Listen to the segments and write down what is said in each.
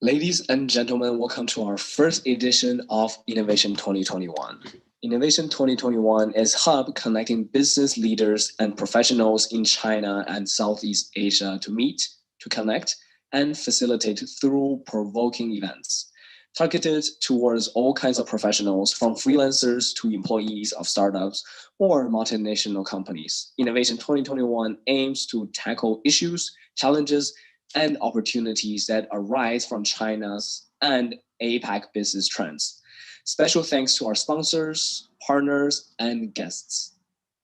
Ladies and gentlemen, welcome to our first edition of Innovation 2021. Innovation 2021 is a hub connecting business leaders and professionals in China and Southeast Asia to meet, to connect, and facilitate through provoking events, targeted towards all kinds of professionals, from freelancers to employees of startups or multinational companies. Innovation 2021 aims to tackle issues, challenges, and opportunities that arise from China's and APAC business trends. Special thanks to our sponsors, partners, and guests.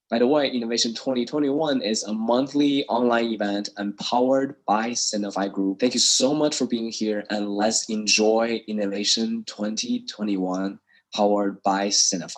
By the way, Innovation 2021 is a monthly online event and powered by Sinofy Group. Thank you so much for being here, and let's enjoy Innovation 2021 powered by Sinofy.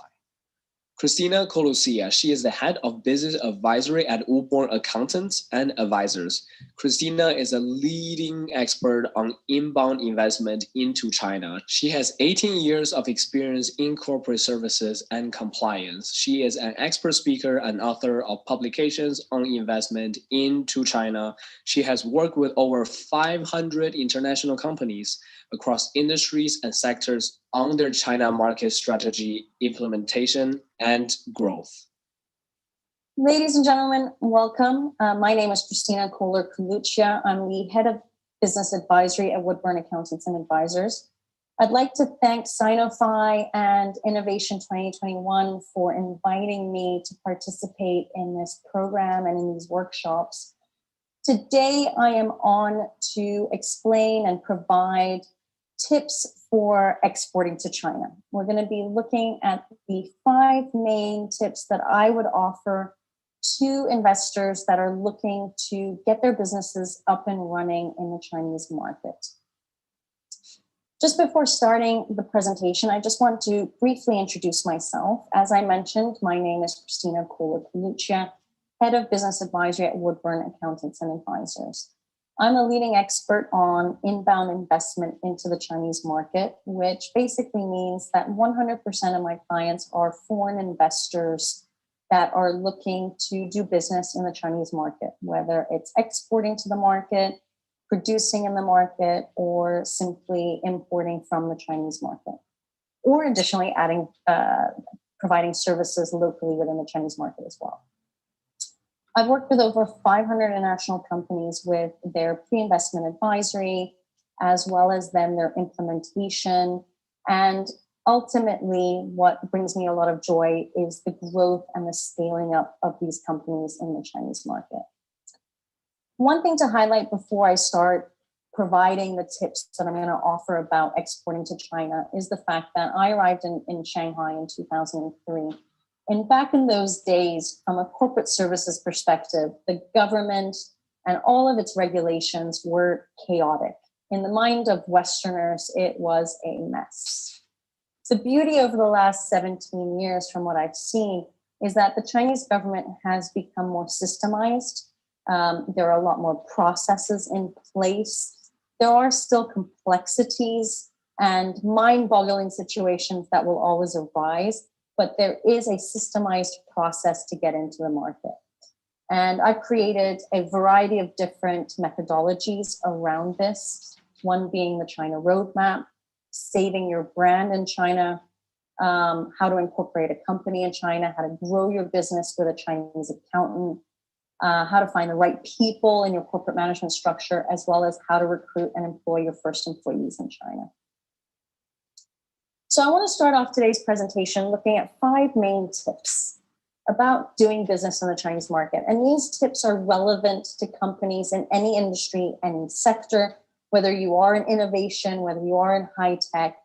Kristina Koehler-Coluccia, she is the head of business advisory at Woodburn Accountants and Advisors. Kristina is a leading expert on inbound investment into China. She has 18 years of experience in corporate services and compliance. She is an expert speaker and author of publications on investment into China. She has worked with over 500 international companies across industries and sectors on their China market strategy, implementation, and growth. Ladies and gentlemen, welcome. My name is Kristina Koehler-Coluccia. I'm the head of business advisory at Woodburn Accountants and Advisors. I'd like to thank Sinofy and Innovation 2021 for inviting me to participate in this program and in these workshops. Today, I am on to explain and provide tips for exporting to China. We're going to be looking at the 5 main tips that I would offer to investors that are looking to get their businesses up and running in the Chinese market. Just before starting the presentation, I just want to briefly introduce myself. As I mentioned, my name is Kristina Koehler-Coluccia, head of business advisory at Woodburn Accountants and Advisors. I'm a leading expert on inbound investment into the Chinese market, which basically means that 100% of my clients are foreign investors that are looking to do business in the Chinese market, whether it's exporting to the market, producing in the market, or simply importing from the Chinese market, or additionally providing services locally within the Chinese market as well. I've worked with over 500 international companies with their pre-investment advisory, as well as then their implementation. And ultimately, what brings me a lot of joy is the growth and the scaling up of these companies in the Chinese market. One thing to highlight before I start providing the tips that I'm going to offer about exporting to China is the fact that I arrived in Shanghai in 2003. And back in those days, from a corporate services perspective, the government and all of its regulations were chaotic. In the mind of Westerners, it was a mess. The beauty over the last 17 years, from what I've seen, is that the Chinese government has become more systemized. There are a lot more processes in place. There are still complexities and mind-boggling situations that will always arise, but there is a systemized process to get into the market. And I've created a variety of different methodologies around this, one being the China roadmap, saving your brand in China, how to incorporate a company in China, how to grow your business with a Chinese accountant, how to find the right people in your corporate management structure, as well as how to recruit and employ your first employees in China. So I want to start off today's presentation looking at 5 main tips about doing business in the Chinese market. And these tips are relevant to companies in any industry, any sector, whether you are in innovation, whether you are in high tech,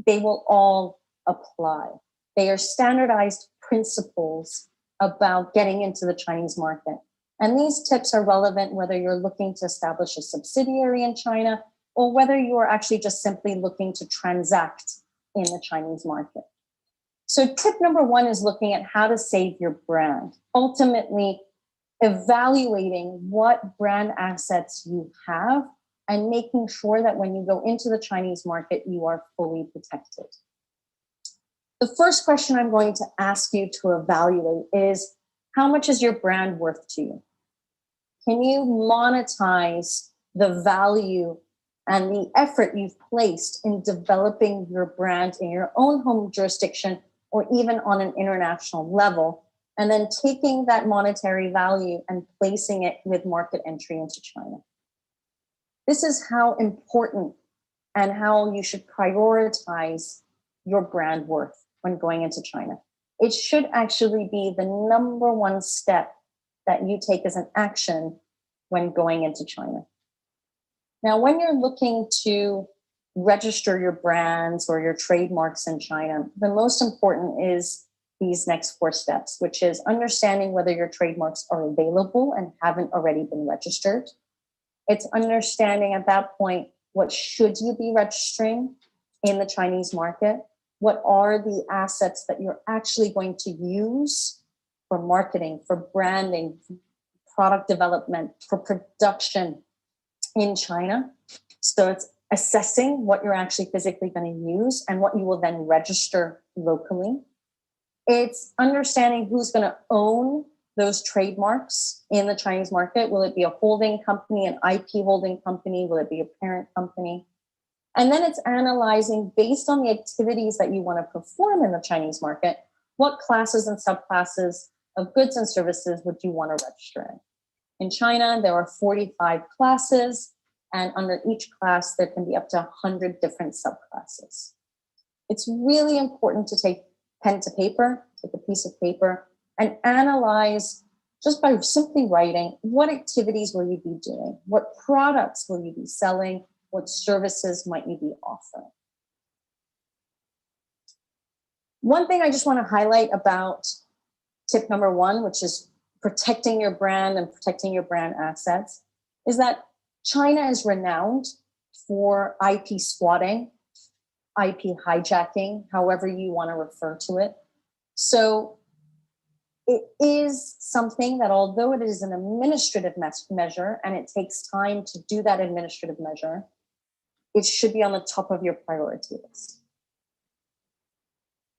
they will all apply. They are standardized principles about getting into the Chinese market. And these tips are relevant whether you're looking to establish a subsidiary in China or whether you are actually just simply looking to transact in the Chinese market. So tip number 1 is looking at how to save your brand. Ultimately, evaluating what brand assets you have and making sure that when you go into the Chinese market, you are fully protected. The first question I'm going to ask you to evaluate is, how much is your brand worth to you? Can you monetize the value and the effort you've placed in developing your brand in your own home jurisdiction or even on an international level, and then taking that monetary value and placing it with market entry into China. This is how important and how you should prioritize your brand worth when going into China. It should actually be the number one step that you take as an action when going into China. Now, when you're looking to register your brands or your trademarks in China, the most important is these next 4 steps, which is understanding whether your trademarks are available and haven't already been registered. It's understanding at that point, what should you be registering in the Chinese market? What are the assets that you're actually going to use for marketing, for branding, for product development, for production in China? So it's assessing what you're actually physically going to use and what you will then register locally. It's understanding who's going to own those trademarks in the Chinese market. Will it be a holding company, an IP holding company? Will it be a parent company? And then it's analyzing, based on the activities that you want to perform in the Chinese market, what classes and subclasses of goods and services would you want to register in? In China, there are 45 classes, and under each class, there can be up to 100 different subclasses. It's really important to take pen to paper, take a piece of paper, and analyze, just by simply writing, what activities will you be doing? What products will you be selling? What services might you be offering? One thing I just want to highlight about tip number 1, which is protecting your brand and protecting your brand assets, is that China is renowned for IP squatting, IP hijacking, however you want to refer to it. So it is something that, although it is an administrative measure and it takes time to do that administrative measure, it should be on the top of your priority list.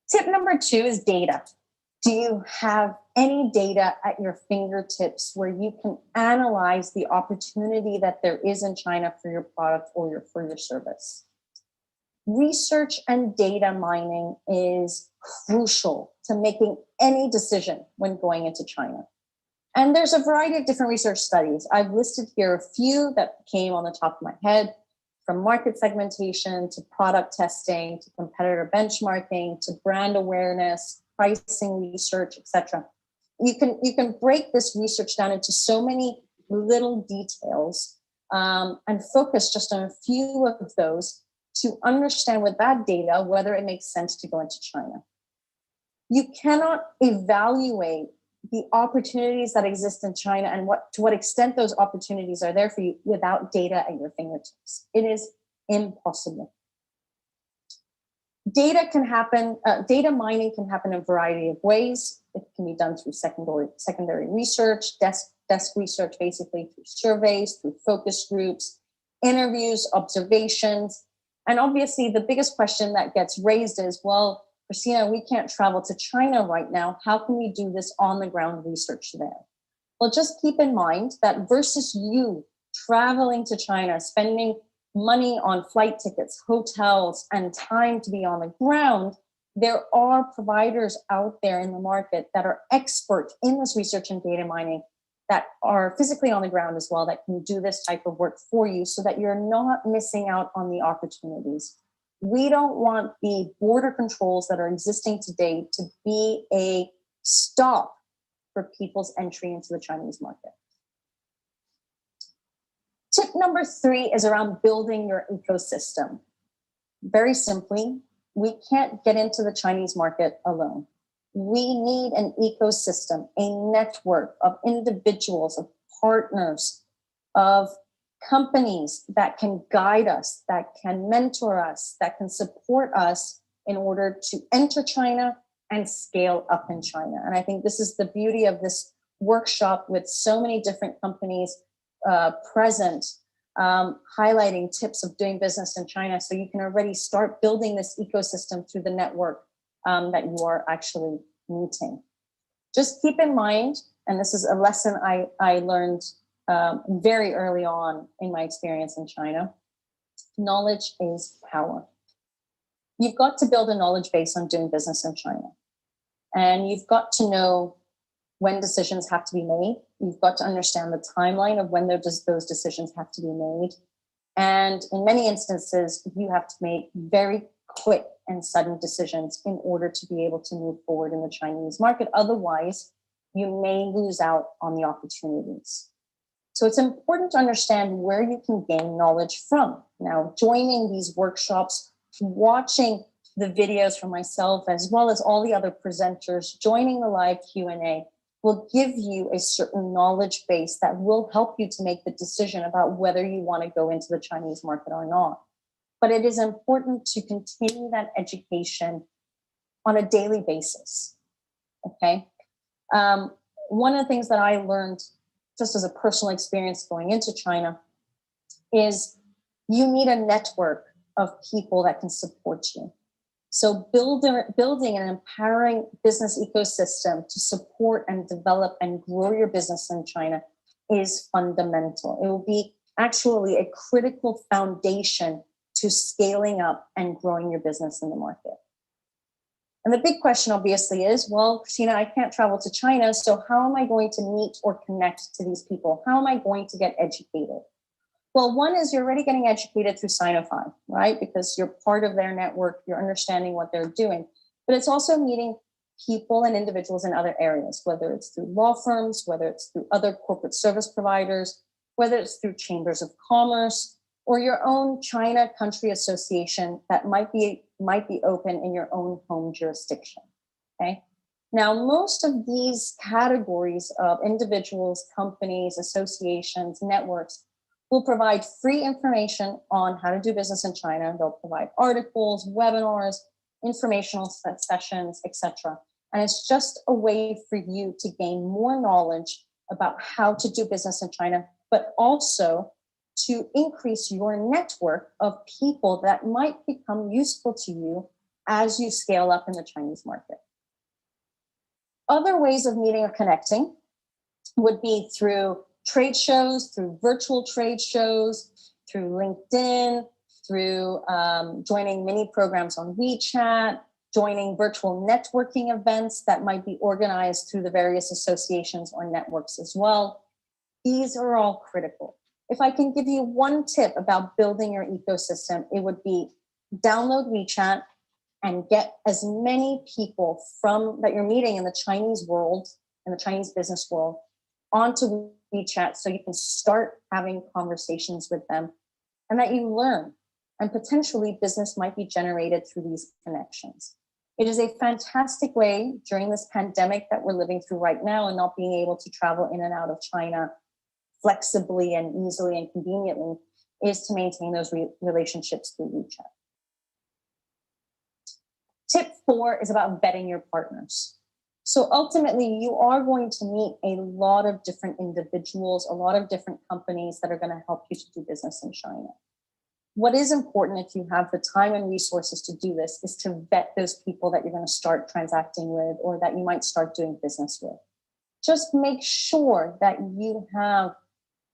Tip number 2 is data. Do you have any data at your fingertips where you can analyze the opportunity that there is in China for your product or for your service? Research and data mining is crucial to making any decision when going into China. And there's a variety of different research studies. I've listed here a few that came on the top of my head, from market segmentation to product testing to competitor benchmarking to brand awareness, pricing research, etc. You can break this research down into so many little details and focus just on a few of those to understand with that data whether it makes sense to go into China. You cannot evaluate the opportunities that exist in China and to what extent those opportunities are there for you without data at your fingertips. It is impossible. Data mining can happen in a variety of ways. It can be done through secondary research, desk research, basically through surveys, through focus groups, interviews, observations. And obviously the biggest question that gets raised is, well, Kristina, we can't travel to China right now. How can we do this on the ground research there? Well, just keep in mind that versus you traveling to China, spending money on flight tickets, hotels, and time to be on the ground, there are providers out there in the market that are expert in this research and data mining that are physically on the ground as well, that can do this type of work for you so that you're not missing out on the opportunities. We don't want the border controls that are existing today to be a stop for people's entry into the Chinese market. Tip number 3 is around building your ecosystem. Very simply, we can't get into the Chinese market alone. We need an ecosystem, a network of individuals, of partners, of companies that can guide us, that can mentor us, that can support us in order to enter China and scale up in China. And I think this is the beauty of this workshop with so many different companies present, highlighting tips of doing business in China. So you can already start building this ecosystem through the network that you are actually meeting. Just keep in mind, and this is a lesson I learned very early on in my experience in China, Knowledge is power. You've got to build a knowledge base on doing business in China. And you've got to know when decisions have to be made. You've got to understand the timeline of when those decisions have to be made. And in many instances, you have to make very quick and sudden decisions in order to be able to move forward in the Chinese market. Otherwise, you may lose out on the opportunities. So it's important to understand where you can gain knowledge from. Now, joining these workshops, watching the videos from myself, as well as all the other presenters, joining the live Q&A will give you a certain knowledge base that will help you to make the decision about whether you want to go into the Chinese market or not. But it is important to continue that education on a daily basis, okay? One of the things that I learned just as a personal experience going into China is you need a network of people that can support you. So building an empowering business ecosystem to support and develop and grow your business in China is fundamental. It will be actually a critical foundation to scaling up and growing your business in the market. And the big question obviously is, well, Kristina, I can't travel to China, so how am I going to meet or connect to these people? How am I going to get educated? Well, one is you're already getting educated through Sinofy, right? Because you're part of their network, you're understanding what they're doing. But it's also meeting people and individuals in other areas, whether it's through law firms, whether it's through other corporate service providers, whether it's through chambers of commerce, or your own China country association that might be open in your own home jurisdiction, okay? Now, most of these categories of individuals, companies, associations, networks will provide free information on how to do business in China. They'll provide articles, webinars, informational sessions, etc. And it's just a way for you to gain more knowledge about how to do business in China, but also to increase your network of people that might become useful to you as you scale up in the Chinese market. Other ways of meeting or connecting would be through trade shows, through virtual trade shows, through LinkedIn, through joining mini programs on WeChat, joining virtual networking events that might be organized through the various associations or networks as well. These are all critical. If I can give you one tip about building your ecosystem, it would be download WeChat and get as many people that you're meeting in the Chinese world, in the Chinese business world, onto WeChat so you can start having conversations with them and that you learn. And potentially business might be generated through these connections. It is a fantastic way during this pandemic that we're living through right now and not being able to travel in and out of China flexibly and easily and conveniently is to maintain those relationships through WeChat. Tip 4 is about vetting your partners. So ultimately, you are going to meet a lot of different individuals, a lot of different companies that are going to help you to do business in China. What is important if you have the time and resources to do this is to vet those people that you're going to start transacting with or that you might start doing business with. Just make sure that you have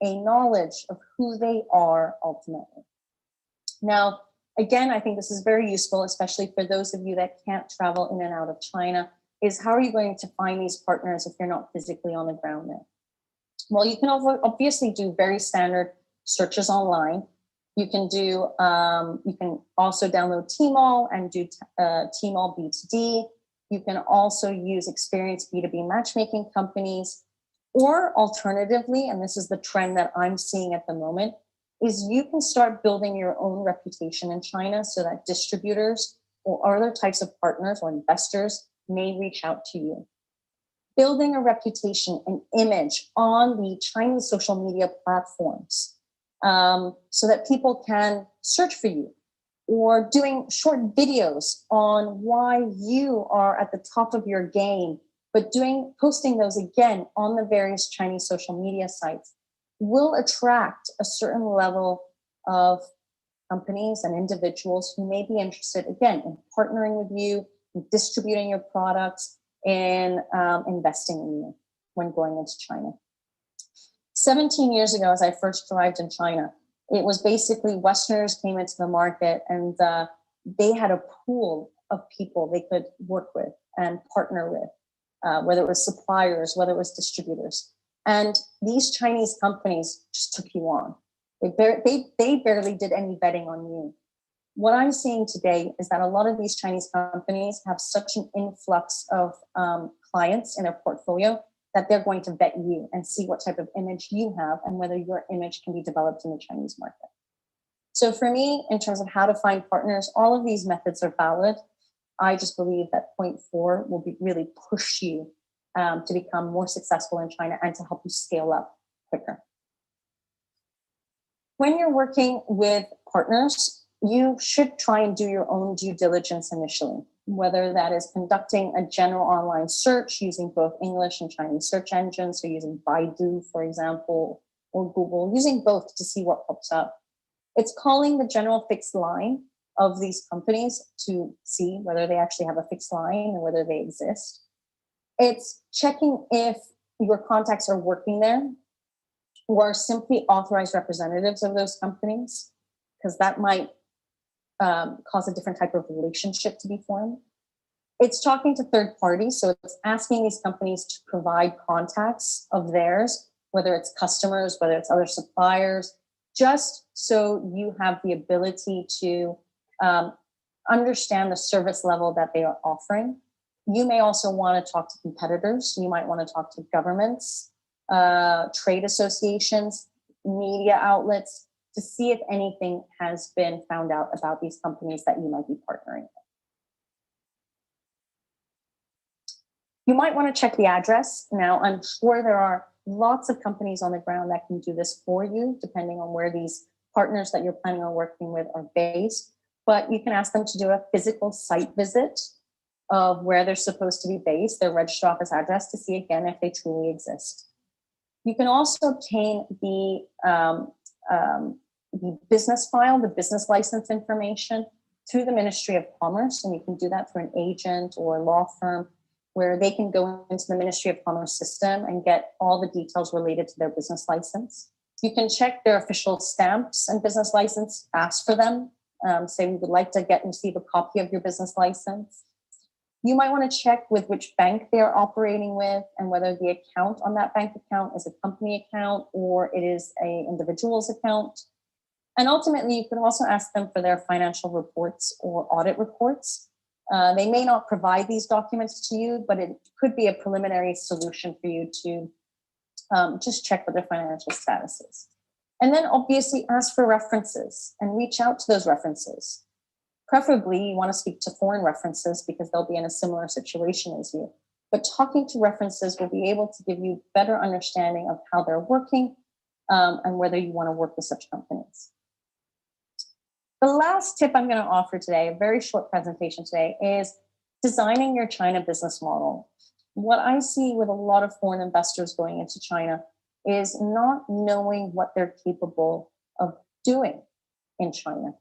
a knowledge of who they are ultimately. Now, again, I think this is very useful, especially for those of you that can't travel in and out of China, is how are you going to find these partners if you're not physically on the ground there? Well, you can obviously do very standard searches online. You can also download Tmall and do Tmall B2D. You can also use experienced B2B matchmaking companies. Or alternatively, and this is the trend that I'm seeing at the moment, is you can start building your own reputation in China so that distributors or other types of partners or investors may reach out to you. Building a reputation, an image on the Chinese social media platforms so that people can search for you, or doing short videos on why you are at the top of your game, but posting those again on the various Chinese social media sites will attract a certain level of companies and individuals who may be interested, again, in partnering with you, in distributing your products, and investing in you when going into China. 17 years ago, as I first arrived in China, It was basically Westerners came into the market and they had a pool of people they could work with and partner with, whether it was suppliers, whether it was distributors. And these Chinese companies just took you on. They barely did any vetting on you. What I'm seeing today is that a lot of these Chinese companies have such an influx of clients in their portfolio that they're going to vet you and see what type of image you have and whether your image can be developed in the Chinese market. So for me, in terms of how to find partners, all of these methods are valid. I just believe that point 4 will really push you to become more successful in China and to help you scale up quicker. When you're working with partners, you should try and do your own due diligence initially, whether that is conducting a general online search using both English and Chinese search engines, so using Baidu, for example, or Google, using both to see what pops up. It's calling the general fixed line of these companies to see whether they actually have a fixed line and whether they exist. It's checking if your contacts are working there or are simply authorized representatives of those companies, because that might cause a different type of relationship to be formed. It's talking to third parties. So it's asking these companies to provide contacts of theirs, whether it's customers, whether it's other suppliers, just so you have the ability to understand the service level that they are offering. You may also want to talk to competitors. You might want to talk to governments, trade associations, media outlets, to see if anything has been found out about these companies that you might be partnering with. You might want to check the address. Now, I'm sure there are lots of companies on the ground that can do this for you, depending on where these partners that you're planning on working with are based. But you can ask them to do a physical site visit of where they're supposed to be based, their registered office address, to see again if they truly exist. You can also obtain the business file, the business license information through the Ministry of Commerce, and you can do that through an agent or a law firm where they can go into the Ministry of Commerce system and get all the details related to their business license. You can check their official stamps and business license, ask for them, say we would like to receive a copy of your business license. You might want to check with which bank they are operating with and whether the account on that bank account is a company account or it is an individual's account. And ultimately, you could also ask them for their financial reports or audit reports. They may not provide these documents to you, but it could be a preliminary solution for you to just check what their financial status is. And then obviously ask for references and reach out to those references. Preferably, you want to speak to foreign references because they'll be in a similar situation as you. But talking to references will be able to give you better understanding of how they're working and whether you want to work with such companies. The last tip I'm going to offer today, a very short presentation today, is designing your China business model. What I see with a lot of foreign investors going into China is not knowing what they're capable of doing in China.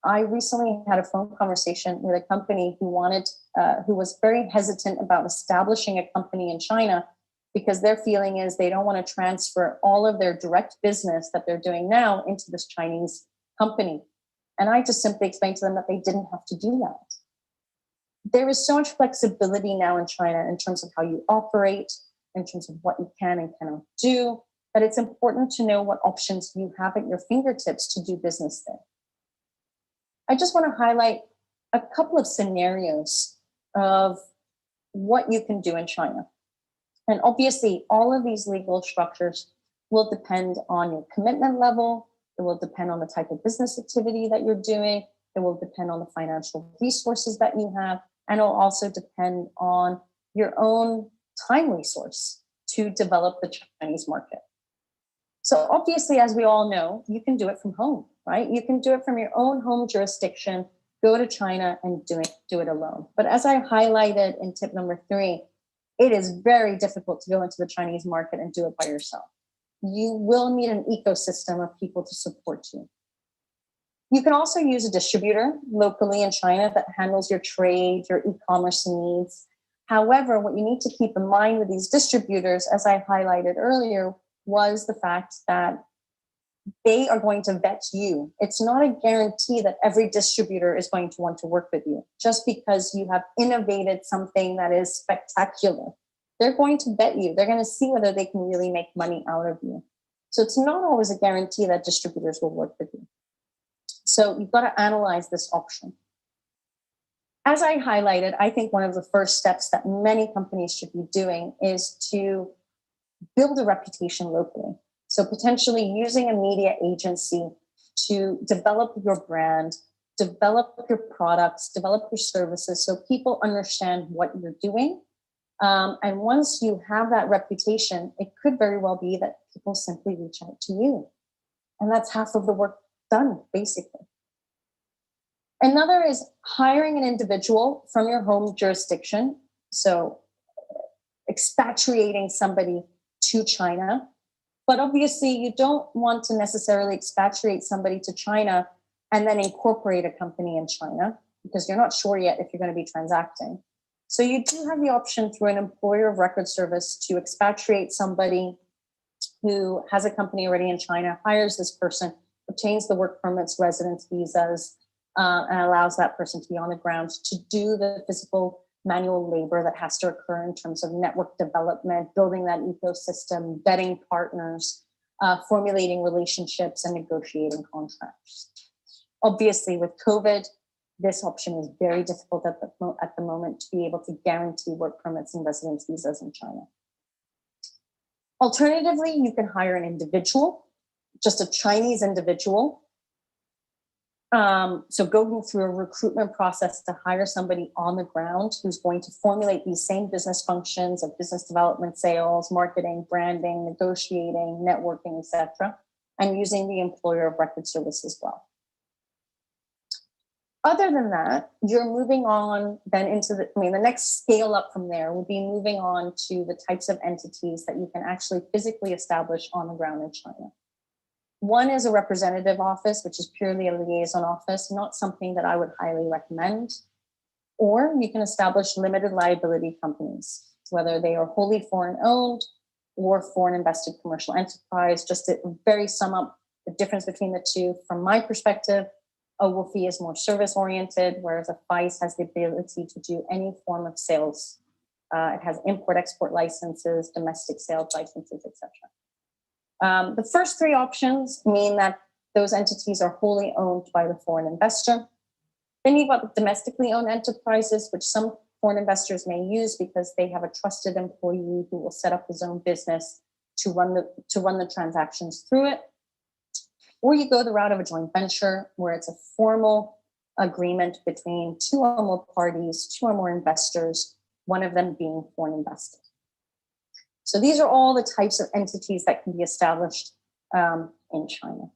I recently had a phone conversation with a company who was very hesitant about establishing a company in China because their feeling is they don't want to transfer all of their direct business that they're doing now into this Chinese company. And I just simply explained to them that they didn't have to do that. There is so much flexibility now in China in terms of how you operate, in terms of what you can and cannot do, that it's important to know what options you have at your fingertips to do business there. I just want to highlight a couple of scenarios of what you can do in China. And obviously, all of these legal structures will depend on your commitment level. It will depend on the type of business activity that you're doing. It will depend on the financial resources that you have. And it will also depend on your own time resource to develop the Chinese market. So obviously, as we all know, you can do it from home, right? You can do it from your own home jurisdiction, go to China and do it alone. But as I highlighted in tip number 3, it is very difficult to go into the Chinese market and do it by yourself. You will need an ecosystem of people to support you. You can also use a distributor locally in China that handles your trade, your e-commerce needs. However, what you need to keep in mind with these distributors, as I highlighted earlier, was the fact that they are going to vet you. It's not a guarantee that every distributor is going to want to work with you just because you have innovated something that is spectacular. They're going to vet you. They're going to see whether they can really make money out of you. So it's not always a guarantee that distributors will work with you. So you've got to analyze this option. As I highlighted, I think one of the first steps that many companies should be doing is to build a reputation locally. So potentially using a media agency to develop your brand, develop your products, develop your services so people understand what you're doing. And once you have that reputation, it could very well be that people simply reach out to you. And that's half of the work done, basically. Another is hiring an individual from your home jurisdiction. So expatriating somebody to China. But obviously, you don't want to necessarily expatriate somebody to China and then incorporate a company in China because you're not sure yet if you're going to be transacting. So you do have the option through an employer of record service to expatriate somebody who has a company already in China, hires this person, obtains the work permits, residence visas, and allows that person to be on the ground to do the physical manual labor that has to occur in terms of network development, building that ecosystem, vetting partners, formulating relationships, and negotiating contracts. Obviously, with COVID, this option is very difficult at the moment to be able to guarantee work permits and residence visas in China. Alternatively, you can hire an individual, just a Chinese individual. So going through a recruitment process to hire somebody on the ground who's going to formulate these same business functions of business development, sales, marketing, branding, negotiating, networking, etc., and using the employer of record service as well. Other than that, you're moving on then into the next scale up from there would be moving on to the types of entities that you can actually physically establish on the ground in China. One is a representative office, which is purely a liaison office, not something that I would highly recommend. Or you can establish limited liability companies, whether they are wholly foreign owned or foreign invested commercial enterprise. Just to very sum up the difference between the two, from my perspective, a WFI is more service oriented, whereas a FICE has the ability to do any form of sales. It has import-export licenses, domestic sales licenses, etc. The first three options mean that those entities are wholly owned by the foreign investor. Then you've got the domestically owned enterprises, which some foreign investors may use because they have a trusted employee who will set up his own business to run the transactions through it. Or you go the route of a joint venture, where it's a formal agreement between two or more parties, two or more investors, one of them being foreign invested. So these are all the types of entities that can be established in China.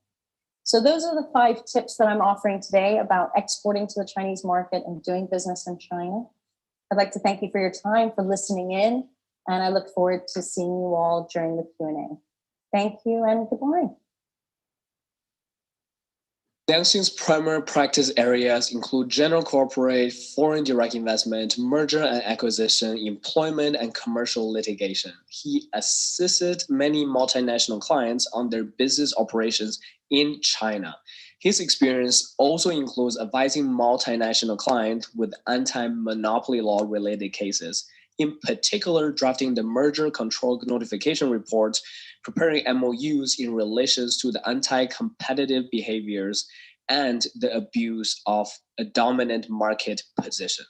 So those are the 5 tips that I'm offering today about exporting to the Chinese market and doing business in China. I'd like to thank you for your time, for listening in, and I look forward to seeing you all during the Q&A. Thank you and goodbye. Xing's primary practice areas include general corporate, foreign direct investment, merger and acquisition, employment, and commercial litigation. He assisted many multinational clients on their business operations in China. His experience also includes advising multinational clients with anti-monopoly law related cases, in particular drafting the merger control notification reports, preparing MOUs in relation to the anti-competitive behaviors and the abuse of a dominant market position.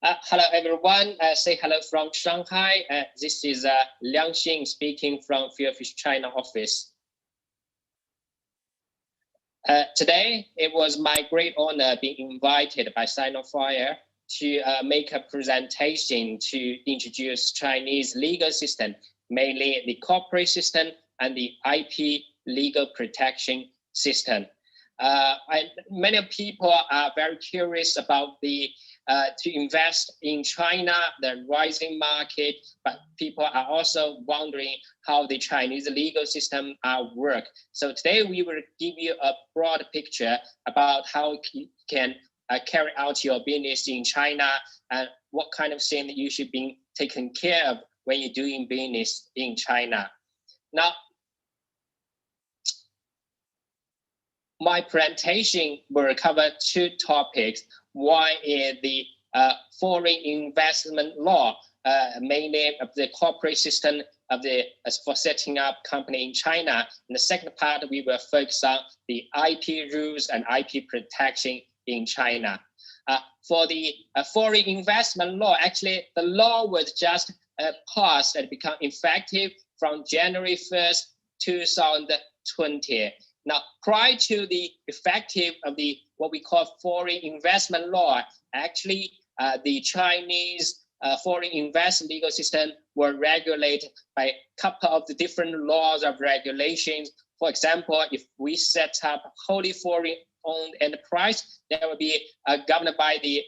Hello, everyone. Say hello from Shanghai. This is Liang Xing speaking from Fieldfisher China office. Today, it was my great honor being invited by Sinofy to make a presentation to introduce Chinese legal system, mainly the corporate system and the IP legal protection system. Many people are very curious about to invest in China, the rising market, but people are also wondering how the Chinese legal system work. So today we will give you a broad picture about how you can carry out your business in China and what kind of thing that you should be taken care of when you're doing business in China. Now, my presentation will cover two topics. One is the foreign investment law, mainly of the corporate system of for setting up company in China. And the second part, we will focus on the IP rules and IP protection in China. For the foreign investment law, actually, the law was just passed and become effective from January 1st, 2020. Now, prior to the effective of the what we call foreign investment law, actually, the Chinese foreign investment legal system were regulated by a couple of the different laws of regulations. For example, if we set up wholly foreign-owned enterprise, that will be governed by the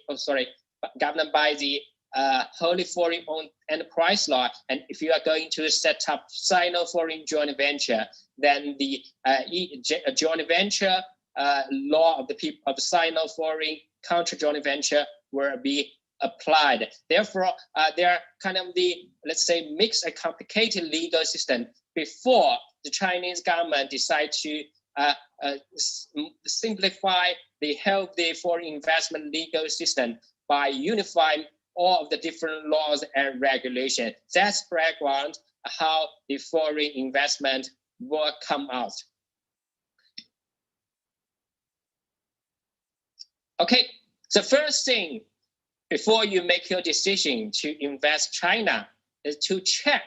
wholly foreign-owned enterprise law. And if you are going to set up Sino-foreign joint venture, then the joint venture law of the people of Sino-foreign country joint venture will be applied. Therefore, there are kind of the, let's say, mixed and complicated legal system before the Chinese government decide to simplify the healthy foreign investment legal system by unifying all of the different laws and regulations. That's background how the foreign investment will come out. Okay, the first thing before you make your decision to invest China is to check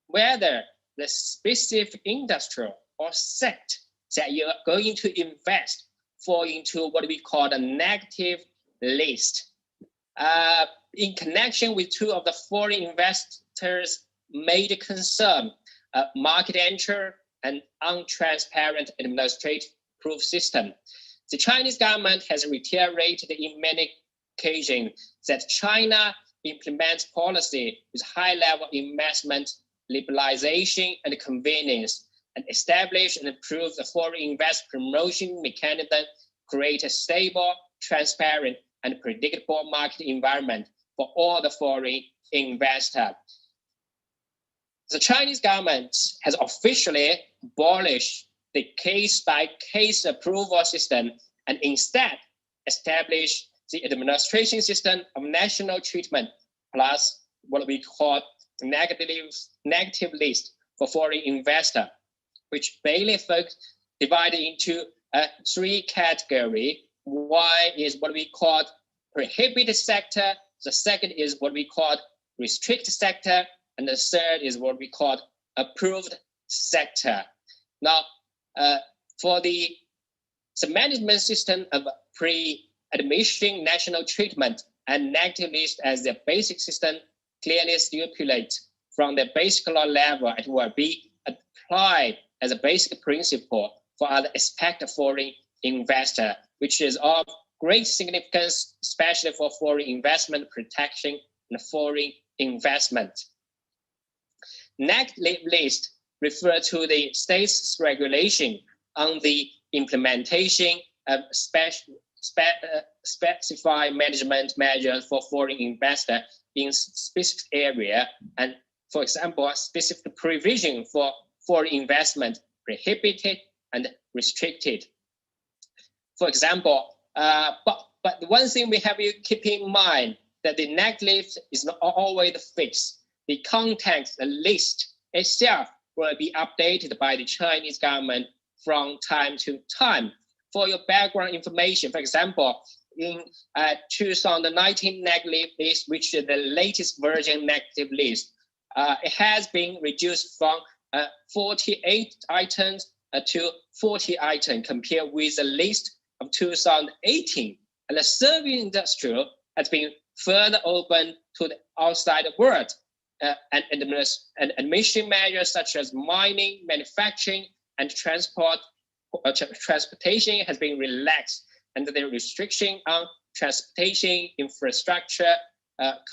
whether the specific industry or sector that you're going to invest fall into what we call the negative list. In connection with two of the foreign investors' major concern, market entry and untransparent administrative proof system. The Chinese government has reiterated in many occasions that China implements policy with high-level investment, liberalization, and convenience, and establish and improve the foreign investment promotion mechanism, create a stable, transparent, and predictable market environment for all the foreign investors. The Chinese government has officially abolished the case-by-case approval system and instead established the administration system of national treatment plus what we call negative list for foreign investor, which mainly divided into three categories. One is what we call prohibited sector. The second is what we call restricted sector. And the third is what we call approved sector. Now, for the management system of pre-admission national treatment and negative list as the basic system clearly stipulates from the basic law level, it will be applied as a basic principle for other aspect of foreign investor, which is of great significance, especially for foreign investment protection and foreign investment. Negative list refers to the state's regulation on the implementation of specified management measures for foreign investor in specific area, and for example, specific provision for foreign investment prohibited and restricted. For example, but the one thing we have to keep in mind that the negative list is not always fixed. The context, the list itself will be updated by the Chinese government from time to time. For your background information, for example, in 2019 negative list, which is the latest version negative list, it has been reduced from 48 items to 40 items compared with the list of 2018. And the service industry has been further open to the outside world. And admission measures such as mining, manufacturing, and transportation has been relaxed, and the restriction on transportation, infrastructure,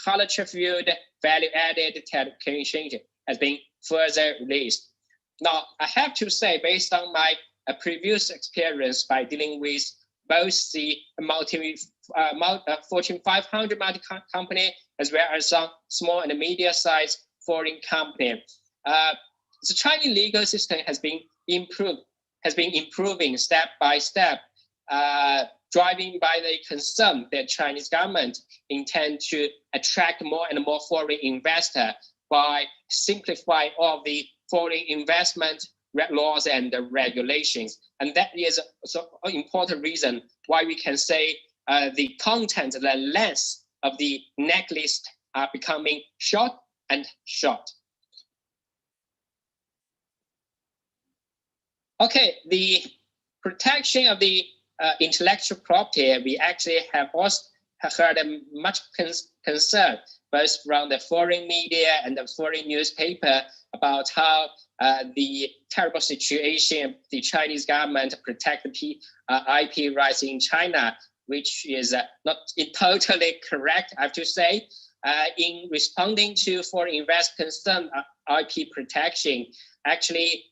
culture field, value-added telecommunication has been further released. Now, I have to say, based on my previous experience by dealing with both the Fortune 500 multi-company as well as some small and medium-sized foreign company, the Chinese legal system has been improved has been improving step by step, driving by the concern that Chinese government intend to attract more and more foreign investor by simplifying all the foreign investment laws and regulations. And that is an important reason why we can say the content, the length of the necklace are becoming short and short. Okay, the protection of the intellectual property, we actually have also heard much concern, both from the foreign media and the foreign newspaper, about how the terrible situation of the Chinese government protect the IP rights in China, which is not totally correct, I have to say. In responding to foreign investor concern IP protection, actually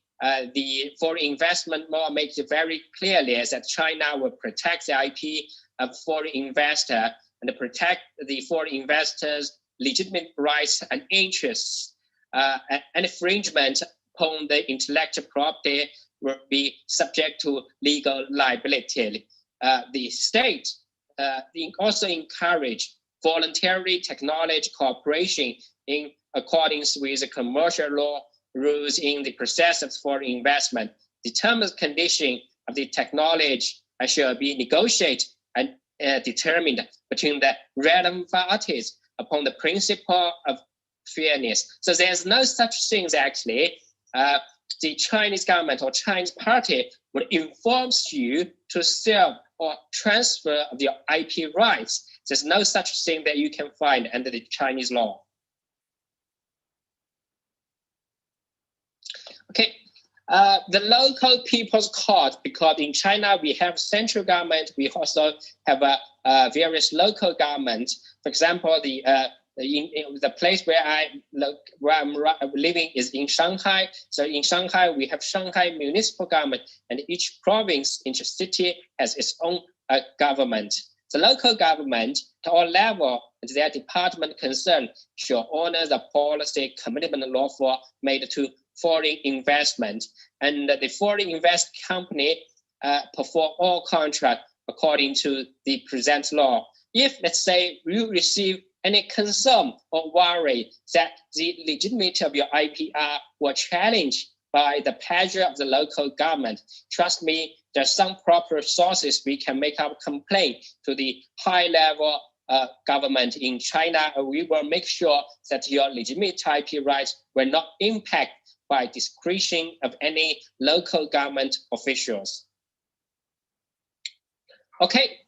the foreign investment law makes it very clearly that China will protect the IP of foreign investor and protect the foreign investors' legitimate rights and interests. And infringement upon the intellectual property will be subject to legal liability. The state also encourage voluntary technology cooperation in accordance with the commercial law rules in the process of foreign investment. Determined condition of the technology shall be negotiated and determined between the relevant parties upon the principle of fairness. So there's no such things actually. The Chinese government or Chinese party will inform you to sell or transfer of your IP rights. There's no such thing that you can find under the Chinese law. Okay, the local people's court, because in China we have central government, we also have various local governments. For example, the place where I'm living is in Shanghai. So in Shanghai, we have Shanghai municipal government, and each province, each city has its own government. The local government, to all levels, their department concerned shall honor the policy commitment lawful made to foreign investment, and the foreign invest company perform all contract according to the present law. If, let's say, you receive any concern or worry that the legitimacy of your IPR were challenged by the pressure of the local government, trust me, there's some proper sources we can make our complaint to the high level government in China. We will make sure that your legitimate IP rights will not impact by discretion of any local government officials. Okay,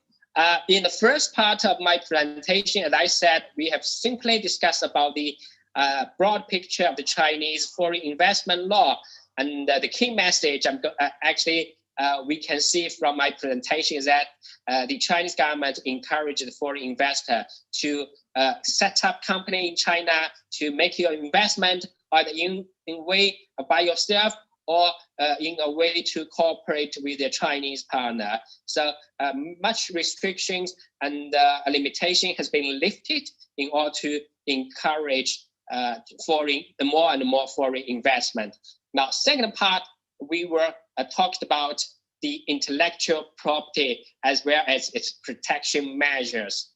in the first part of my presentation, as I said, we have simply discussed about the broad picture of the Chinese foreign investment law. And the key message we can see from my presentation is that the Chinese government encouraged the foreign investor to set up company in China to make your investment either in a way by yourself or in a way to cooperate with their Chinese partner. So much restrictions and limitation has been lifted in order to encourage more and more foreign investment. Now, second part, we were talked about the intellectual property as well as its protection measures.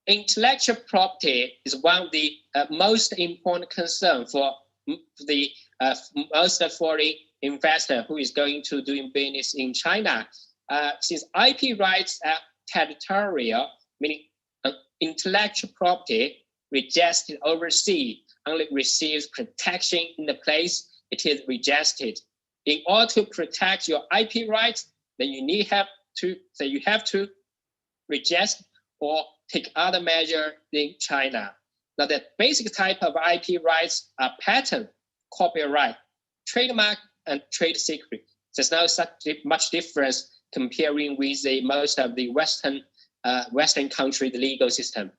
Intellectual property is one of the most important concerns for the most foreign investor who is going to doing business in China. Since IP rights are territorial, meaning intellectual property registered overseas only receives protection in the place it is registered. In order to protect your IP rights, then you have to register or take other measure in China. Now, the basic type of IP rights are patent, copyright, trademark, and trade secret. There's no such much difference comparing with most of the Western country, the legal system.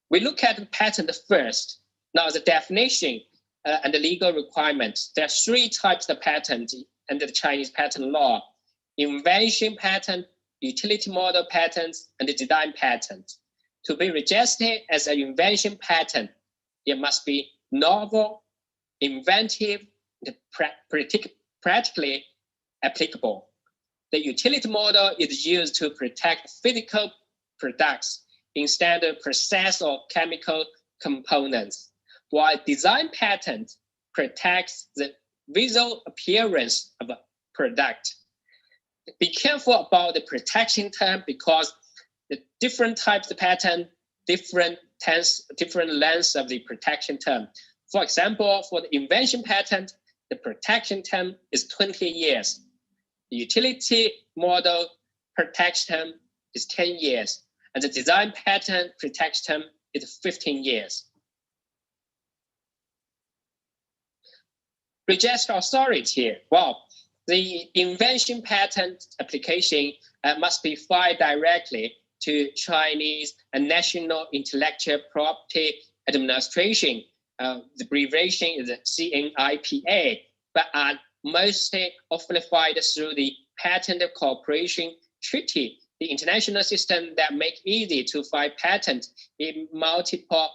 We look at the patent first. Now, the definition and the legal requirements. There are three types of patent under the Chinese patent law: invention patent, utility model patents, and the design patent. To be registered as an invention patent, it must be novel inventive, and practically applicable. The utility model is used to protect physical products in standard process or chemical components, while design patent protects the visual appearance of a product. Be careful about the protection term because the different types of patent, different lengths of the protection term. For example, for the invention patent, the protection term is 20 years. The utility model protection term is 10 years, and the design patent protection term is 15 years. Register authority. Well, the invention patent application must be filed directly to Chinese and National Intellectual Property Administration. The abbreviation is CNIPA, but are mostly often filed through the Patent Cooperation Treaty, the international system that makes it easy to file patents in multiple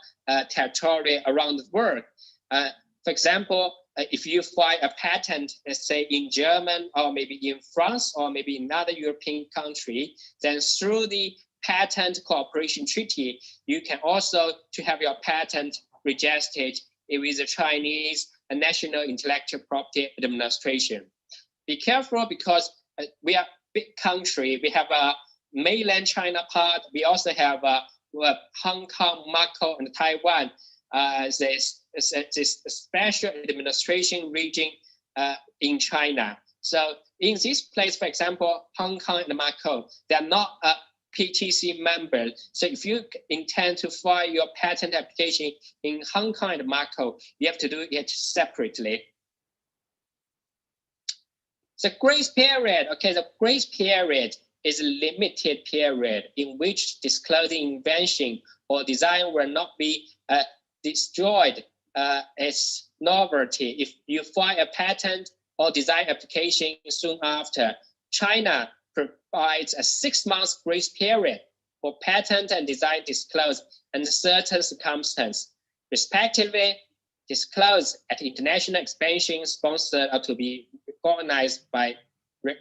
territories around the world. For example, if you file a patent, let's say in Germany or maybe in France or maybe another European country, then through the Patent Cooperation Treaty, you can also to have your patent registered with the Chinese National Intellectual Property Administration. Be careful because we are a big country. We have a mainland China part. We also have Hong Kong, Macau, and Taiwan. This special administration region in China. So in this place, for example, Hong Kong and Macau, they are not a PTC member. So if you intend to file your patent application in Hong Kong and Macau, you have to do it separately. The grace period, okay, the grace period is a limited period in which disclosing invention or design will not be destroyed its novelty. If you file a patent or design application soon after, China provides a 6 month grace period for patent and design disclosed under certain circumstances, respectively disclosed at international expansion sponsored or to be organized by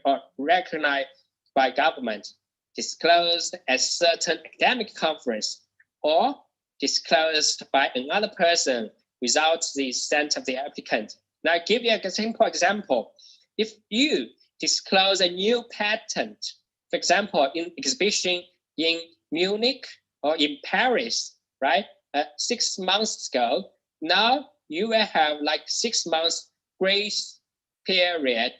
or recognized by government, disclosed at certain academic conference, or disclosed by another person without the consent of the applicant. Now, I'll give you a simple example. If you disclose a new patent, for example, in exhibition in Munich or in Paris, right, 6 months ago, now you will have like 6 months grace period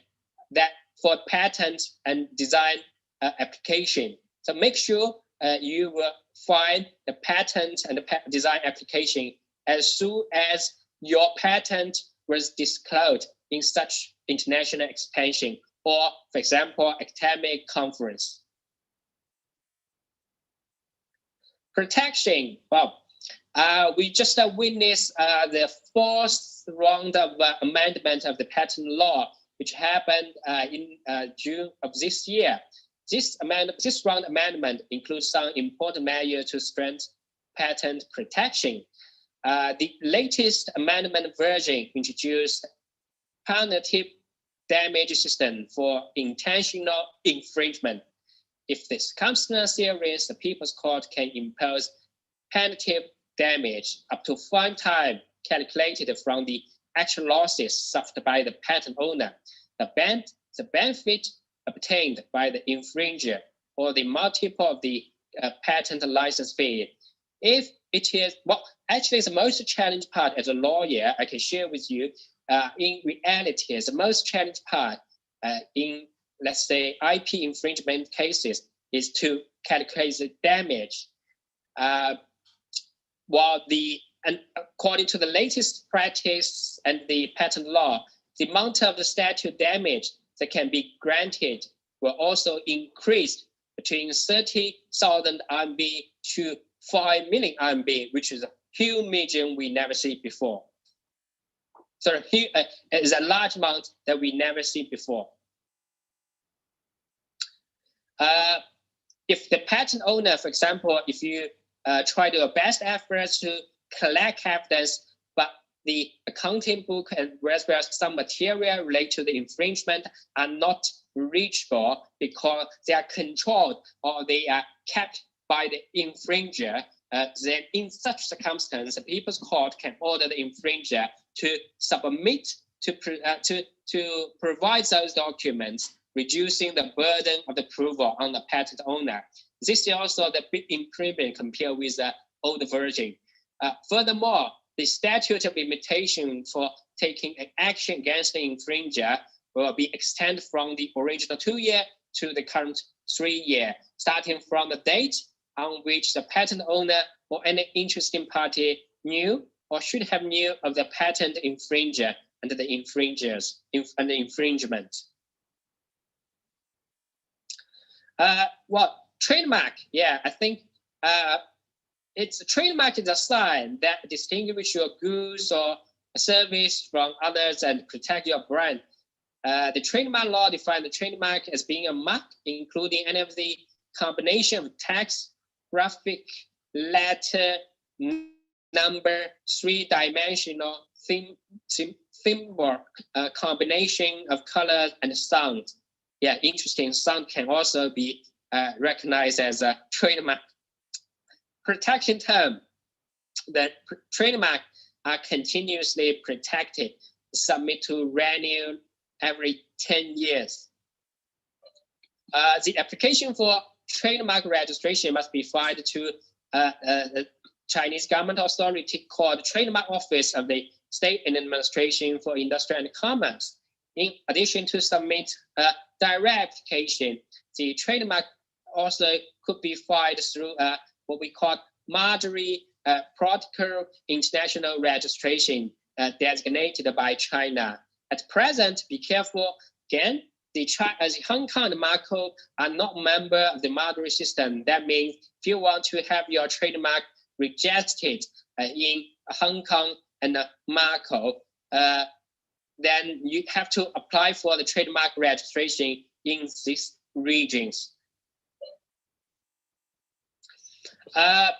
that for patent and design application. So make sure you will find the patent and the design application as soon as your patent was disclosed in such international expansion or, for example, academic conference. Protection. Well, we just witnessed the 4th round of amendment of the patent law, which happened in June of this year. This round amendment includes some important measures to strengthen patent protection. The latest amendment version introduced punitive damage system for intentional infringement. If the circumstance serious, the People's Court can impose punitive damage up to 5 times calculated from the actual losses suffered by the patent owner, the benefit obtained by the infringer, or the multiple of the patent license fee. If it is, well, actually the most challenging part as a lawyer, I can share with you, in reality, the most challenging part in, let's say, IP infringement cases is to calculate the damage. And according to the latest practice and the patent law, the amount of the statute damage that can be granted will also increase between 30,000 RMB to 5 million RMB, which is a huge margin we never see before. So it is a large amount that we never see before. If the patent owner, for example, if you try to your best efforts to collect evidence, but the accounting book and whereas some material related to the infringement are not reachable because they are controlled or they are kept by the infringer, then in such circumstance, the People's Court can order the infringer to submit to provide those documents, reducing the burden of the approval on the patent owner. This is also the big improvement compared with the old version. Furthermore, the statute of limitation for taking an action against the infringer will be extended from the original 2 year to the current 3 year, starting from the date on which the patent owner or any interested party knew or should have knew of the patent infringer and the infringement. Well, trademark, yeah, I think it's a trademark is a sign that distinguishes your goods or service from others and protect your brand. The trademark law defines the trademark as being a mark, including any of the combination of text, graphic, letter, number, three-dimensional symbol, combination of color and sound. Yeah, interesting. Sound can also be recognized as a trademark. Protection term. The trademark are continuously protected, submit to renewal every 10 years. The application for trademark registration must be filed to the Chinese government authority called Trademark Office of the State Administration for Industry and Commerce. In addition to submit a direct application, the trademark also could be filed through what we call Marjorie Protocol International Registration designated by China. At present, be careful, again, the Hong Kong and Macau are not member of the Marjorie system. That means if you want to have your trademark registered in Hong Kong and Macau, then you have to apply for the trademark registration in these regions.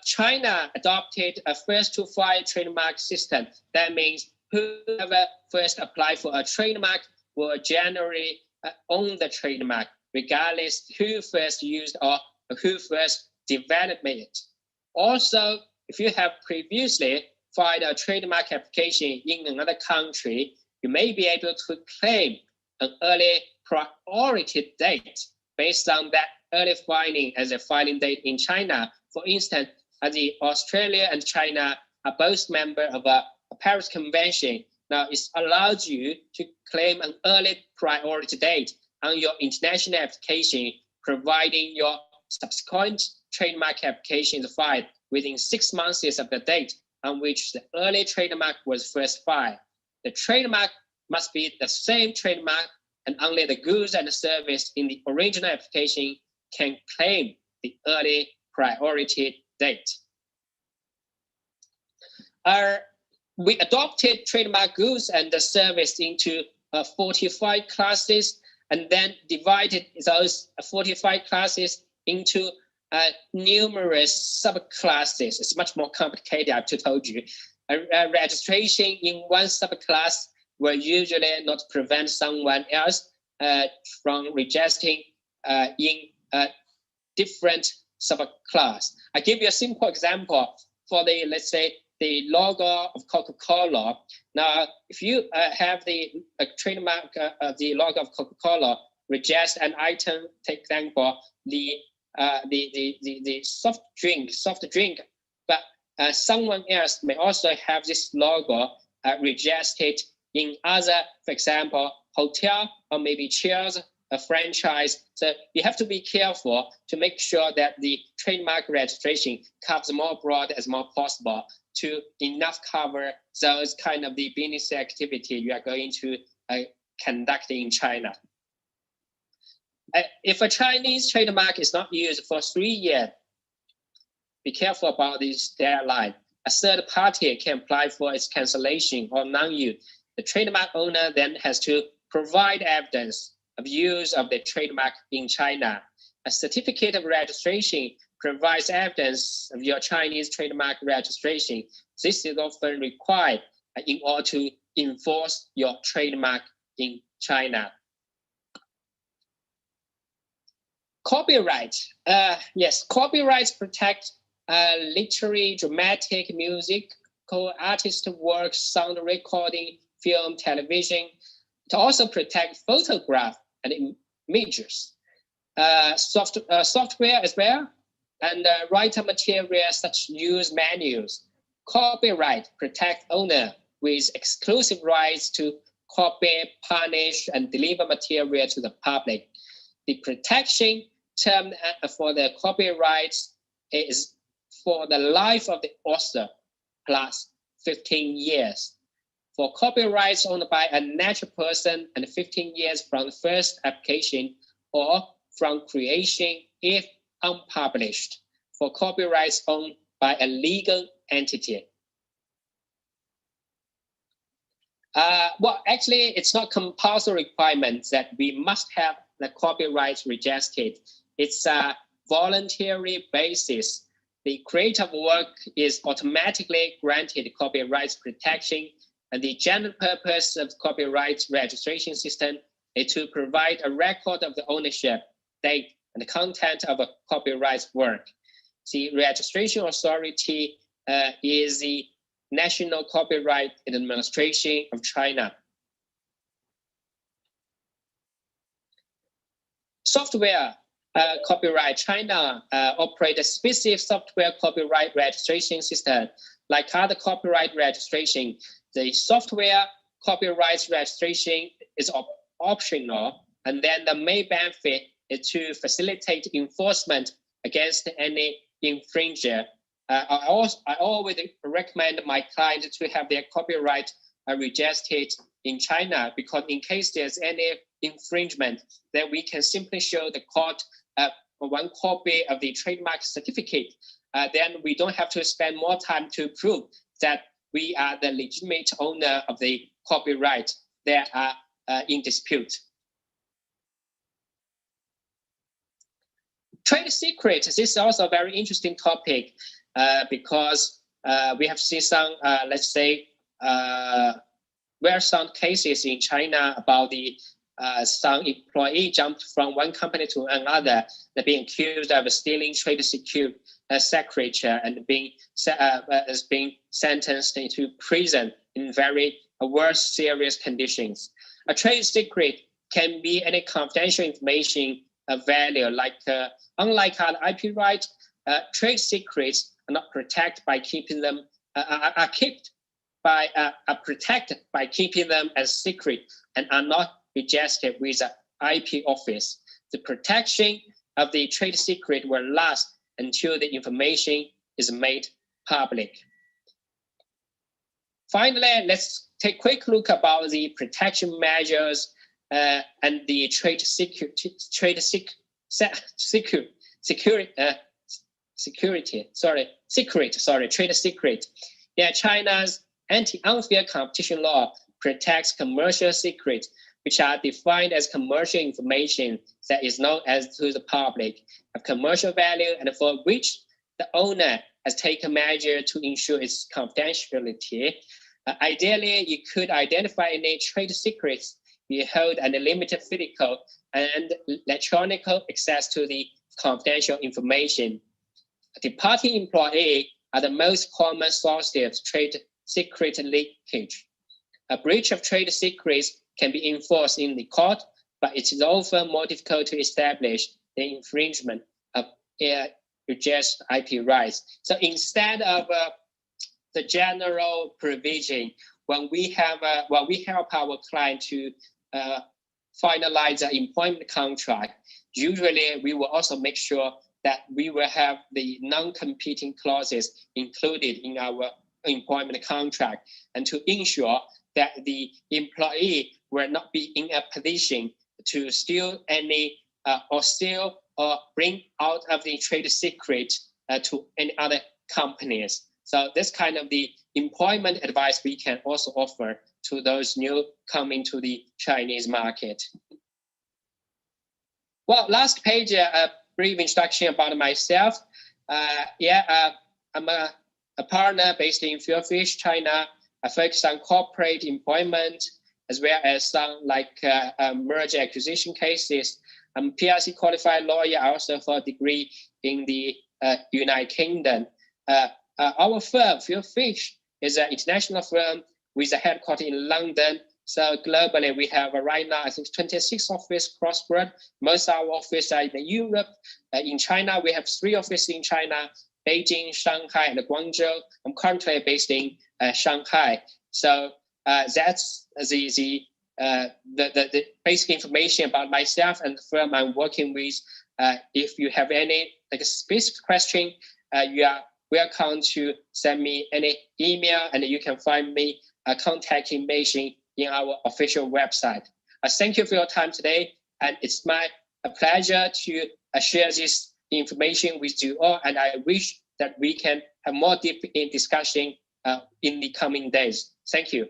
China adopted a first to file trademark system. That means whoever first apply for a trademark will generally own the trademark, regardless who first used or who first developed it. Also, if you have previously filed a trademark application in another country, you may be able to claim an early priority date based on that early filing as a filing date in China. For instance, the Australia and China are both members of a Paris Convention. Now, it allows you to claim an early priority date on your international application, providing your subsequent trademark application is filed within 6 months of the date on which the early trademark was first filed. The trademark must be the same trademark, and only the goods and service in the original application can claim the early priority date. We adopted trademark goods and the service into 45 classes and then divided those 45 classes into numerous subclasses. It's much more complicated, I've told you. Registration in one subclass will usually not prevent someone else from registering in a different subclass. I give you a simple example for the, let's say, the logo of Coca-Cola. Now, if you have the trademark of the logo of Coca-Cola, register an item, take example, the soft drink, but someone else may also have this logo registered in other, for example, hotel or maybe Cheers, a franchise. So you have to be careful to make sure that the trademark registration covers more broad as more possible to enough cover those kind of the business activity you are going to conduct in China. If a Chinese trademark is not used for 3 years, be careful about this deadline. A third party can apply for its cancellation or non-use. The trademark owner then has to provide evidence of use of the trademark in China. A certificate of registration provides evidence of your Chinese trademark registration. This is often required in order to enforce your trademark in China. Copyright. Yes, copyrights protect literary, dramatic, musical, artist works, sound recording, film, television. It also protect photograph and images. Software as well, and writer material such use manuals. Copyright protect owner with exclusive rights to copy, publish, and deliver material to the public. The protection term for the copyrights is for the life of the author plus 15 years. For copyrights owned by a natural person and 15 years from the first application or from creation if unpublished. For copyrights owned by a legal entity. Well, actually, it's not compulsory requirement that we must have the copyright registered. It's a voluntary basis. The creative work is automatically granted copyright protection, and the general purpose of copyright registration system is to provide a record of the ownership, date, and the content of a copyright work. The registration authority is the National Copyright Administration of China. Software copyright. China operates a specific software copyright registration system. Like other copyright registration, the software copyright registration is optional, and then the main benefit is to facilitate enforcement against any infringer. I always recommend my client to have their copyright registered in China, because in case there's any infringement, then we can simply show the court one copy of the trademark certificate. Then we don't have to spend more time to prove that we are the legitimate owner of the copyright that are in dispute. Trade secrets. This is also a very interesting topic because we have seen some, let's say, very some cases in China about the some employee jumped from one company to another, they're being accused of stealing trade secret and being sentenced into prison in very worse serious conditions. A trade secret can be any confidential information of value, like unlike other IP rights, trade secrets are not protected by keeping them protected by keeping them as secret and are not registered with the IP office. The protection of the trade secret will last until the information is made public. Security let's take a quick look about the protection measures and the trade secret. Yeah, China's anti-unfair competition law protects commercial secrets, which are defined as commercial information that is known as to the public, of commercial value, and for which the owner has taken measure to ensure its confidentiality. Ideally, you could identify any trade secrets you hold unlimited physical and electronic access to the confidential information. The party employee are the most common sources of trade secret leakage. A breach of trade secrets can be enforced in the court, but it is often more difficult to establish the infringement of registered IP rights. So instead of the general provision, when we help our client to finalize the employment contract, usually we will also make sure that we will have the non-competing clauses included in our employment contract, and to ensure that the employee will not be in a position to steal any or bring out of the trade secret to any other companies. So this kind of the employment advice we can also offer to those new coming to the Chinese market. Well, last page, a brief introduction about myself. I'm a partner based in Fieldfisher, China. focus on corporate employment, as well as some merger acquisition cases. I'm PRC qualified lawyer. I also have a degree in the United Kingdom. Our firm, Fieldfisher, is an international firm with a headquarters in London. So globally, we have right now, I think, 26 offices cross-border. Most of our offices are in Europe. In China, we have 3 offices in China: Beijing, Shanghai, and Guangzhou. I'm currently based in Shanghai. So that's the basic information about myself and the firm I'm working with. If you have any specific question, you are welcome to send me any email, and you can find me contact information in our official website. Thank you for your time today, and it's my pleasure to share this information with you all, and I wish that we can have more deep in discussion in the coming days. Thank you.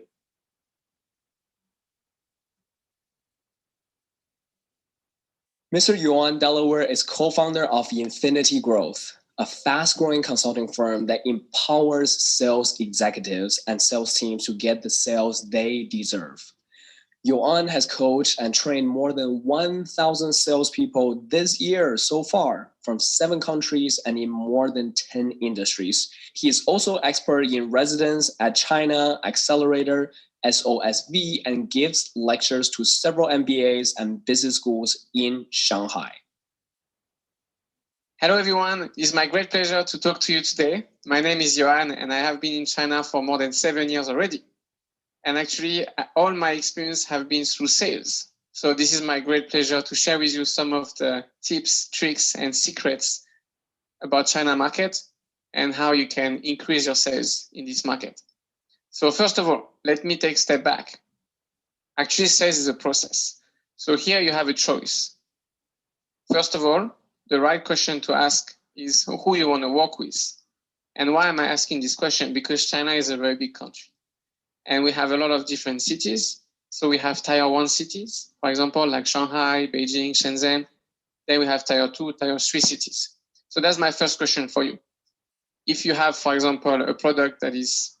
Mr. Yoann Delaware is co-founder of Infinity Growth, a fast-growing consulting firm that empowers sales executives and sales teams to get the sales they deserve. Yoann has coached and trained more than 1,000 salespeople this year so far from 7 countries and in more than 10 industries. He is also expert in residence at China Accelerator, SOSV, and gives lectures to several MBAs and business schools in Shanghai. Hello everyone, it's my great pleasure to talk to you today. My name is Yoann and I have been in China for more than 7 years already. And actually all my experience have been through sales. So this is my great pleasure to share with you some of the tips, tricks, and secrets about China market and how you can increase your sales in this market. So first of all, let me take a step back. Actually, sales is a process. So here you have a choice. First of all, the right question to ask is who you want to work with. And why am I asking this question? Because China is a very big country. And we have a lot of different cities. So we have tier 1 cities, for example, like Shanghai, Beijing, Shenzhen. Then we have tier 2, tier 3 cities. So that's my first question for you. If you have, for example, a product that is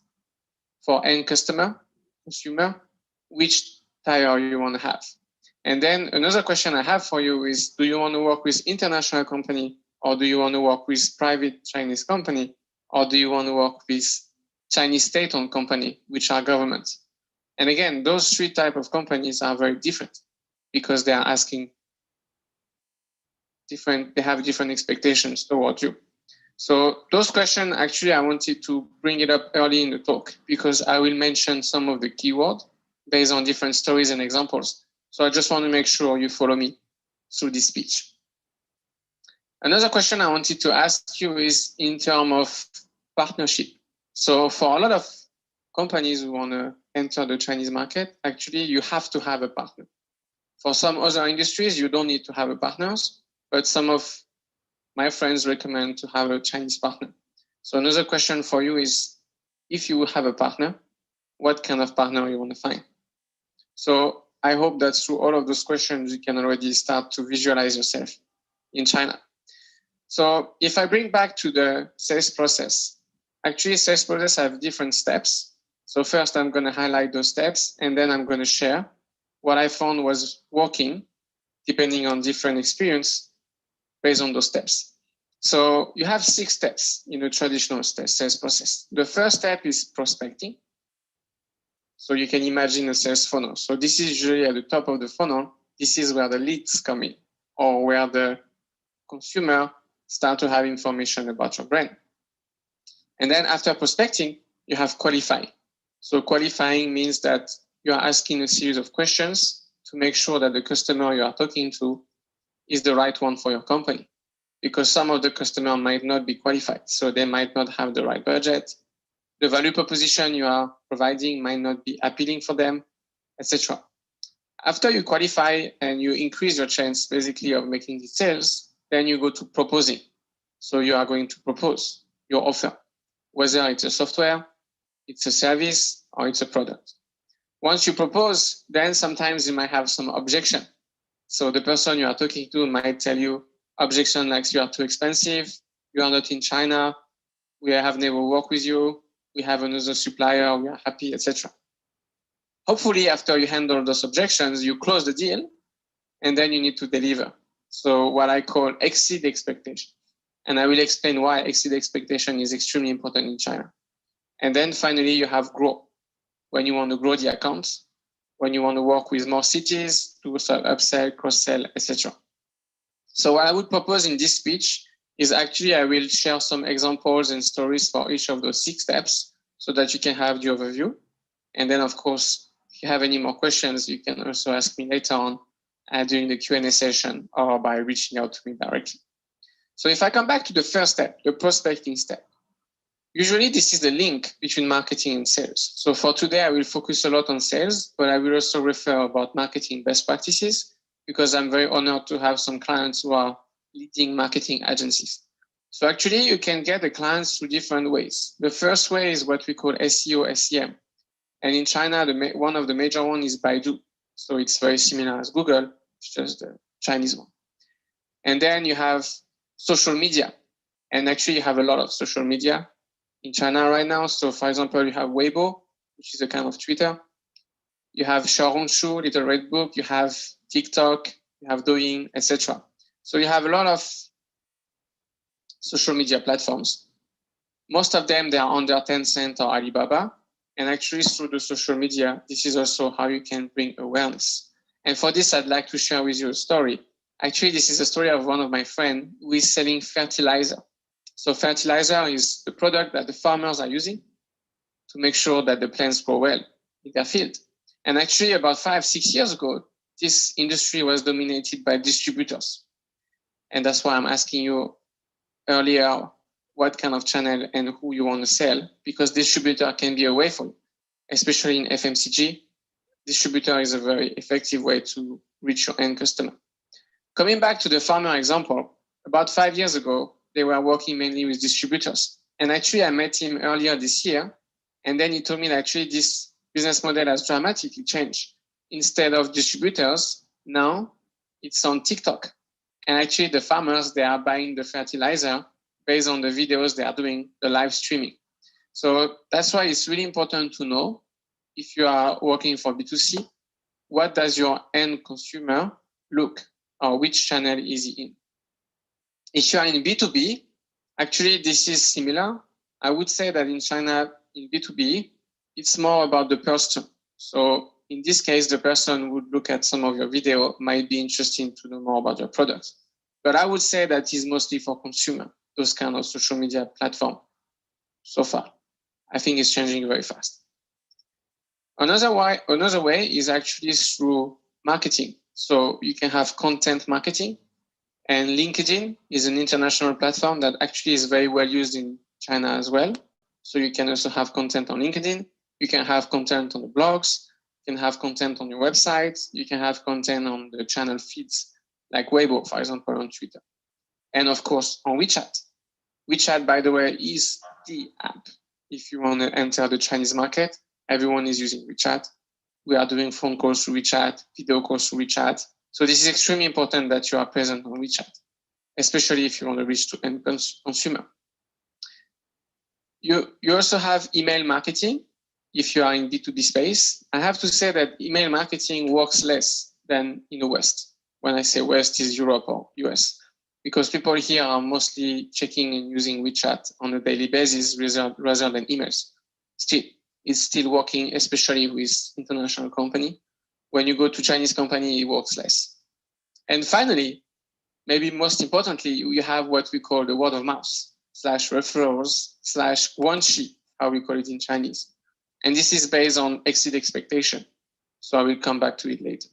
for end consumer, which tier you want to have? And then another question I have for you is, do you want to work with international company, or do you want to work with private Chinese company, or do you want to work with Chinese state-owned company, which are government? And again, those 3 types of companies are very different because they are asking different, they have different expectations towards you. So those questions, actually, I wanted to bring it up early in the talk because I will mention some of the keywords based on different stories and examples. So I just want to make sure you follow me through this speech. Another question I wanted to ask you is in terms of partnership. So for a lot of companies who want to enter the Chinese market, actually, you have to have a partner. For some other industries, you don't need to have a partner, but some of my friends recommend to have a Chinese partner. So another question for you is, if you have a partner, what kind of partner you want to find? So I hope that through all of those questions, you can already start to visualize yourself in China. So if I bring back to the sales process, actually sales process have different steps. So first I'm going to highlight those steps, and then I'm going to share what I found was working depending on different experience based on those steps. So you have 6 steps in a traditional sales process. The first step is prospecting. So you can imagine a sales funnel. So this is usually at the top of the funnel. This is where the leads come in, or where the consumer start to have information about your brand. And then after prospecting, you have qualifying. So qualifying means that you are asking a series of questions to make sure that the customer you are talking to is the right one for your company. Because some of the customer might not be qualified. So they might not have the right budget. The value proposition you are providing might not be appealing for them, etc. After you qualify and you increase your chance basically of making the sales, then you go to proposing. So you are going to propose your offer, whether it's a software, it's a service, or it's a product. Once you propose, then sometimes you might have some objection. So the person you are talking to might tell you objection like you are too expensive, you are not in China, we have never worked with you, we have another supplier, we are happy, etc. Hopefully, after you handle those objections, you close the deal, and then you need to deliver. So what I call exceed expectation. And I will explain why exceed expectation is extremely important in China. And then finally, you have grow. When you want to grow the accounts, when you want to work with more cities, to upsell, cross-sell, etc. So what I would propose in this speech is actually I will share some examples and stories for each of those 6 steps so that you can have the overview. And then, of course, if you have any more questions, you can also ask me later on during the Q&A session or by reaching out to me directly. So if I come back to the first step, the prospecting step, usually this is the link between marketing and sales. So for today, I will focus a lot on sales, but I will also refer about marketing best practices because I'm very honored to have some clients who are leading marketing agencies. So actually, you can get the clients through different ways. The first way is what we call SEO, SEM. And in China, one of the major ones is Baidu. So it's very similar as Google, it's just the Chinese one. And then you have social media. And actually, you have a lot of social media in China right now. So for example, you have Weibo, which is a kind of Twitter. You have Xiaohongshu, Little Red Book. You have TikTok, you have Douyin, etc. So you have a lot of social media platforms. Most of them, they are under Tencent or Alibaba. And actually, through the social media, this is also how you can bring awareness. And for this, I'd like to share with you a story. Actually, this is a story of one of my friends who is selling fertilizer. So fertilizer is the product that the farmers are using to make sure that the plants grow well in their field. And actually, about 5-6 years ago, this industry was dominated by distributors. And that's why I'm asking you earlier what kind of channel and who you want to sell, because distributor can be a way for you, especially in FMCG. Distributor is a very effective way to reach your end customer. Coming back to the farmer example, about 5 years ago, they were working mainly with distributors. And actually, I met him earlier this year. And then he told me that actually this business model has dramatically changed. Instead of distributors, now it's on TikTok. And actually, the farmers, they are buying the fertilizer based on the videos they are doing, the live streaming. So that's why it's really important to know, if you are working for B2C, what does your end consumer look, or which channel is he in? If you are in B2B, actually this is similar. I would say that in China, in B2B, it's more about the person. So in this case, the person would look at some of your video, might be interested to know more about your products. But I would say that is mostly for consumer, those kind of social media platform so far. I think it's changing very fast. Another way is actually through marketing. So you can have content marketing, and LinkedIn is an international platform that actually is very well used in China as well. So you can also have content on LinkedIn. You can have content on the blogs. You can have content on your website. You can have content on the channel feeds, like Weibo, for example, on Twitter. And of course, on WeChat. WeChat, by the way, is the app. If you want to enter the Chinese market, everyone is using WeChat. We are doing phone calls through WeChat, video calls through WeChat. So this is extremely important that you are present on WeChat, especially if you want to reach to end consumer. You also have email marketing if you are in B2B space. I have to say that email marketing works less than in the West. When I say West, is Europe or US, because people here are mostly checking and using WeChat on a daily basis rather than emails. Still, it's still working, especially with international company. When you go to Chinese company, it works less. And finally, maybe most importantly, you have what we call the word of mouth /referrals /guanxi, how we call it in Chinese. And this is based on exceed expectation. So I will come back to it later.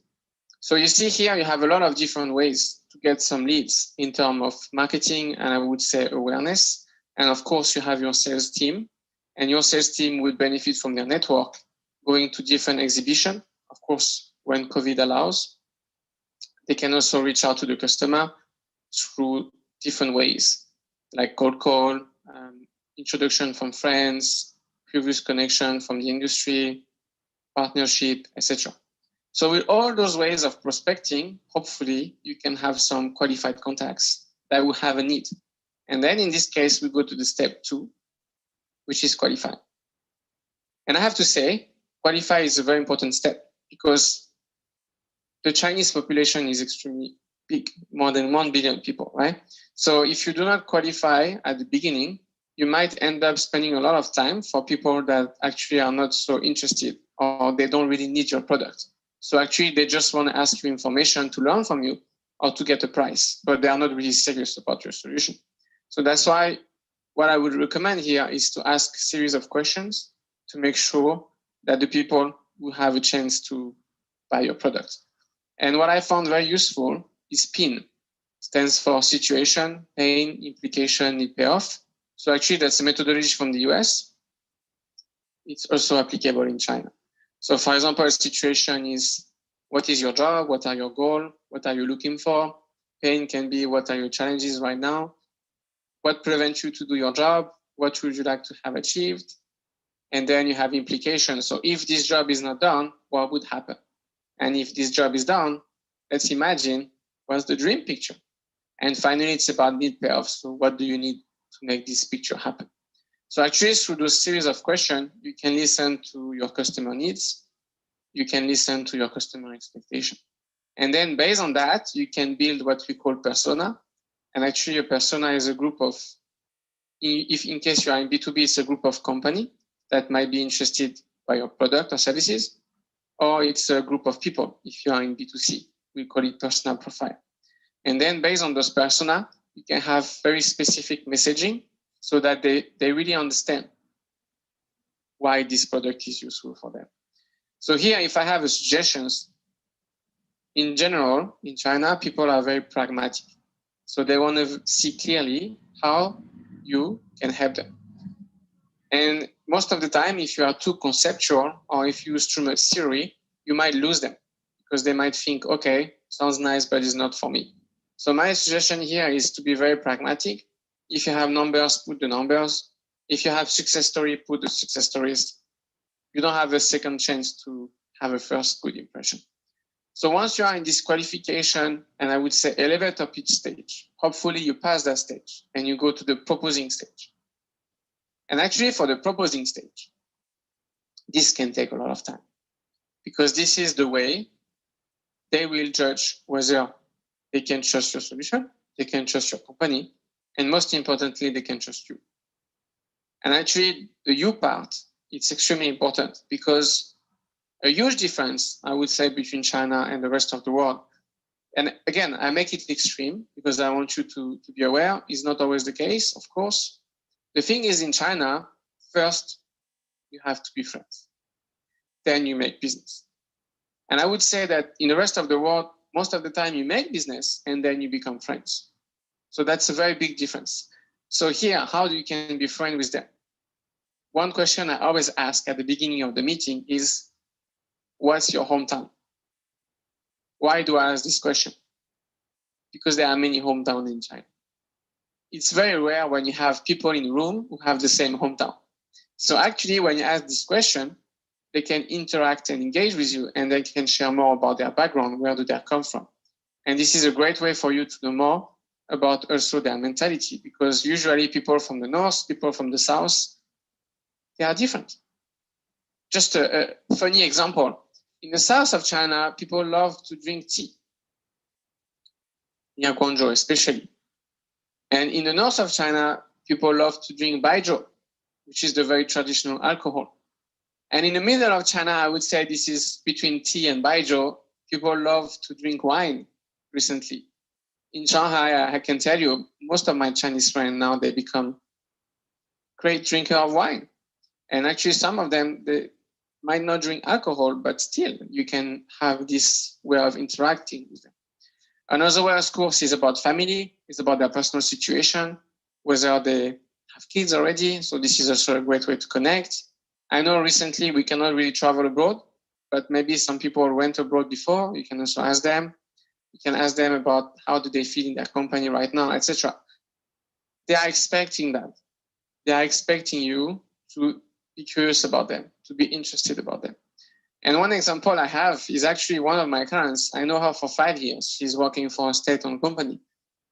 So you see here, you have a lot of different ways to get some leads in terms of marketing, and I would say awareness. And of course, you have your sales team, and your sales team would benefit from their network, going to different exhibitions. Of course, when COVID allows, they can also reach out to the customer through different ways, like cold call, introduction from friends, previous connection from the industry, partnership, etc. So with all those ways of prospecting, hopefully you can have some qualified contacts that will have a need. And then in this case, we go to the step 2, which is qualifying. And I have to say, qualify is a very important step because the Chinese population is extremely big, more than 1 billion people, right? So if you do not qualify at the beginning, you might end up spending a lot of time for people that actually are not so interested or they don't really need your product. So actually they just want to ask you information to learn from you or to get a price, but they are not really serious about your solution. So that's why what I would recommend here is to ask a series of questions to make sure that the people will have a chance to buy your product. And what I found very useful is PIN. Stands for situation, pain, implication, need, payoff. So actually that's a methodology from the US. It's also applicable in China. So for example, a situation is, what is your job? What are your goals? What are you looking for? Pain can be, what are your challenges right now? What prevents you to do your job? What would you like to have achieved? And then you have implications. So if this job is not done, what would happen? And if this job is done, let's imagine what's the dream picture. And finally, it's about need, payoff. So what do you need to make this picture happen? So actually, through those series of questions, you can listen to your customer needs. You can listen to your customer expectation. And then based on that, you can build what we call persona. And actually, a persona is a group of, if in case you are in B2B, it's a group of company that might be interested by your product or services, or it's a group of people. If you are in B2C, we call it personal profile. And then based on those persona, you can have very specific messaging so that they really understand why this product is useful for them. So here, if I have a suggestions, in general, in China, people are very pragmatic. So they want to see clearly how you can help them. And most of the time, if you are too conceptual or if you use too much theory, you might lose them because they might think, okay, sounds nice, but it's not for me. So my suggestion here is to be very pragmatic. If you have numbers, put the numbers. If you have success story, put the success stories. You don't have a second chance to have a first good impression. So once you are in this qualification, and I would say elevator pitch stage, hopefully you pass that stage and you go to the proposing stage. And actually for the proposing stage, this can take a lot of time because this is the way they will judge whether they can trust your solution, they can trust your company, and most importantly, they can trust you. And actually the you part, it's extremely important because a huge difference, I would say, between China and the rest of the world. And again, I make it extreme because I want you to be aware. It's not always the case, of course. The thing is, in China, first, you have to be friends. Then you make business. And I would say that in the rest of the world, most of the time you make business and then you become friends. So that's a very big difference. So here, how you can be friends with them? One question I always ask at the beginning of the meeting is, what's your hometown? Why do I ask this question? Because there are many hometowns in China. It's very rare when you have people in the room who have the same hometown. So actually, when you ask this question, they can interact and engage with you, and they can share more about their background, where do they come from. And this is a great way for you to know more about also their mentality, because usually people from the north, people from the south, they are different. Just a funny example. In the south of China, people love to drink tea, near Guangzhou especially. And in the north of China, people love to drink baijiu, which is the very traditional alcohol. And in the middle of China, I would say this is between tea and baijiu. People love to drink wine recently. In Shanghai, I can tell you, most of my Chinese friends now, they become great drinkers of wine. And actually, some of them, they might not drink alcohol, but still, you can have this way of interacting with them. Another way, of course, is about family. It's about their personal situation, whether they have kids already. So this is also a great way to connect. I know recently we cannot really travel abroad, but maybe some people went abroad before. You can also ask them. You can ask them about how do they feel in their company right now, etc. They are expecting that. They are expecting you to be curious about them, to be interested about them. And one example I have is actually one of my clients. I know her for 5 years. She's working for a state-owned company.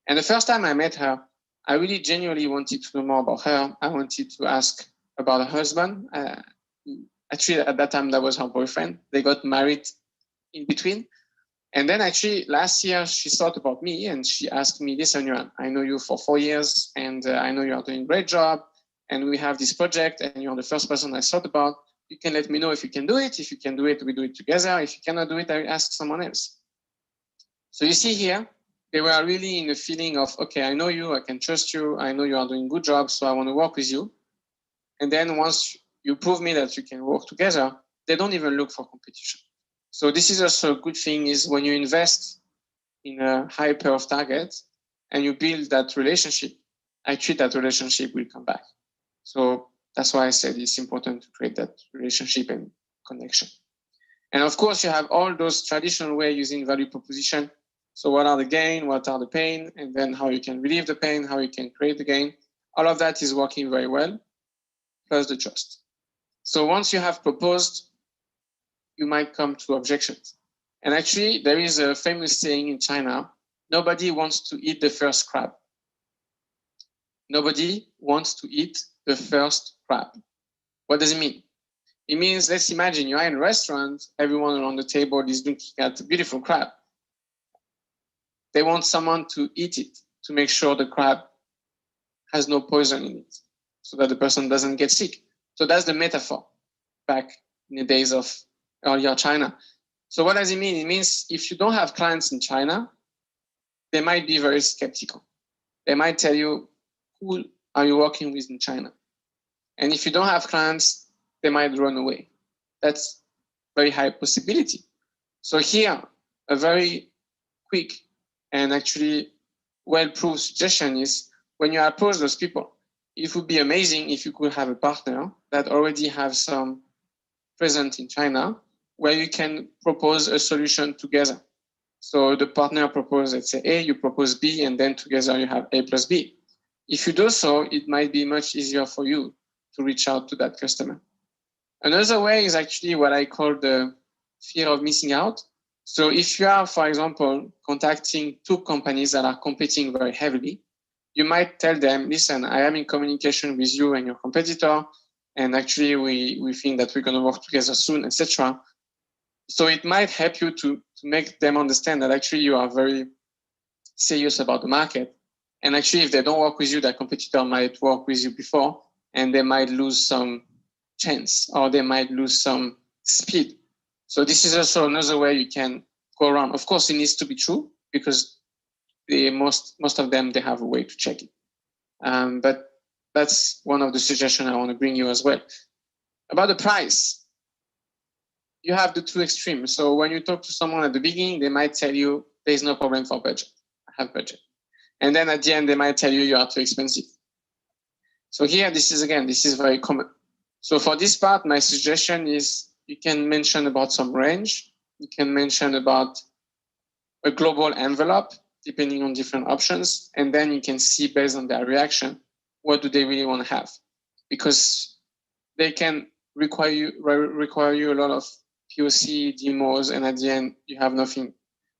And the first time I met her, I really genuinely wanted to know more about her. I wanted to ask about her husband. Actually, at that time, that was her boyfriend. They got married in between. And then actually last year, she thought about me and she asked me, listen, Yoann, I know you for 4 years and I know you are doing a great job. And we have this project and you're the first person I thought about. You can let me know if you can do it. If you can do it, we do it together. If you cannot do it, I will ask someone else. So you see here, they were really in a feeling of, okay, I know you, I can trust you. I know you are doing a good job, so I want to work with you. And then once you prove me that you can work together, they don't even look for competition. So this is also a good thing is when you invest in a high pair of targets and you build that relationship, actually that relationship will come back. So that's why I said it's important to create that relationship and connection. And of course, you have all those traditional ways using value proposition. So what are the gain, what are the pain, and then how you can relieve the pain, how you can create the gain. All of that is working very well, plus the trust. So once you have proposed, you might come to objections. And actually, there is a famous saying in China, nobody wants to eat the first crab. Nobody wants to eat the first crab. What does it mean? It means, let's imagine you are in a restaurant, everyone around the table is looking at a beautiful crab. They want someone to eat it, to make sure the crab has no poison in it, so that the person doesn't get sick. So that's the metaphor back in the days of earlier China. So what does it mean? It means if you don't have clients in China, they might be very skeptical. They might tell you, who are you working with in China? And if you don't have clients, they might run away. That's very high possibility. So here, a very quick and actually well-proved suggestion is when you approach those people, it would be amazing if you could have a partner that already have some present in China where you can propose a solution together. So the partner proposes, let's say A, you propose B, and then together you have A plus B. If you do so, it might be much easier for you to reach out to that customer. Another way is actually what I call the fear of missing out. So if you are, for example, contacting two companies that are competing very heavily, you might tell them, listen, I am in communication with you and your competitor, and actually we think that we're going to work together soon, etc. So it might help you to make them understand that actually you are very serious about the market. And actually, if they don't work with you, that competitor might work with you before, and they might lose some chance or they might lose some speed. So this is also another way you can go around. Of course, it needs to be true because most of them, they have a way to check it. But that's one of the suggestions I want to bring you as well. About the price, you have the two extremes. So when you talk to someone at the beginning, they might tell you, there's no problem for budget. I have budget. And then at the end, they might tell you are too expensive. So here, this is very common. So for this part, my suggestion is you can mention about some range. You can mention about a global envelope, depending on different options. And then you can see based on their reaction, what do they really want to have? Because they can require you a lot of POC, demos, and at the end, you have nothing.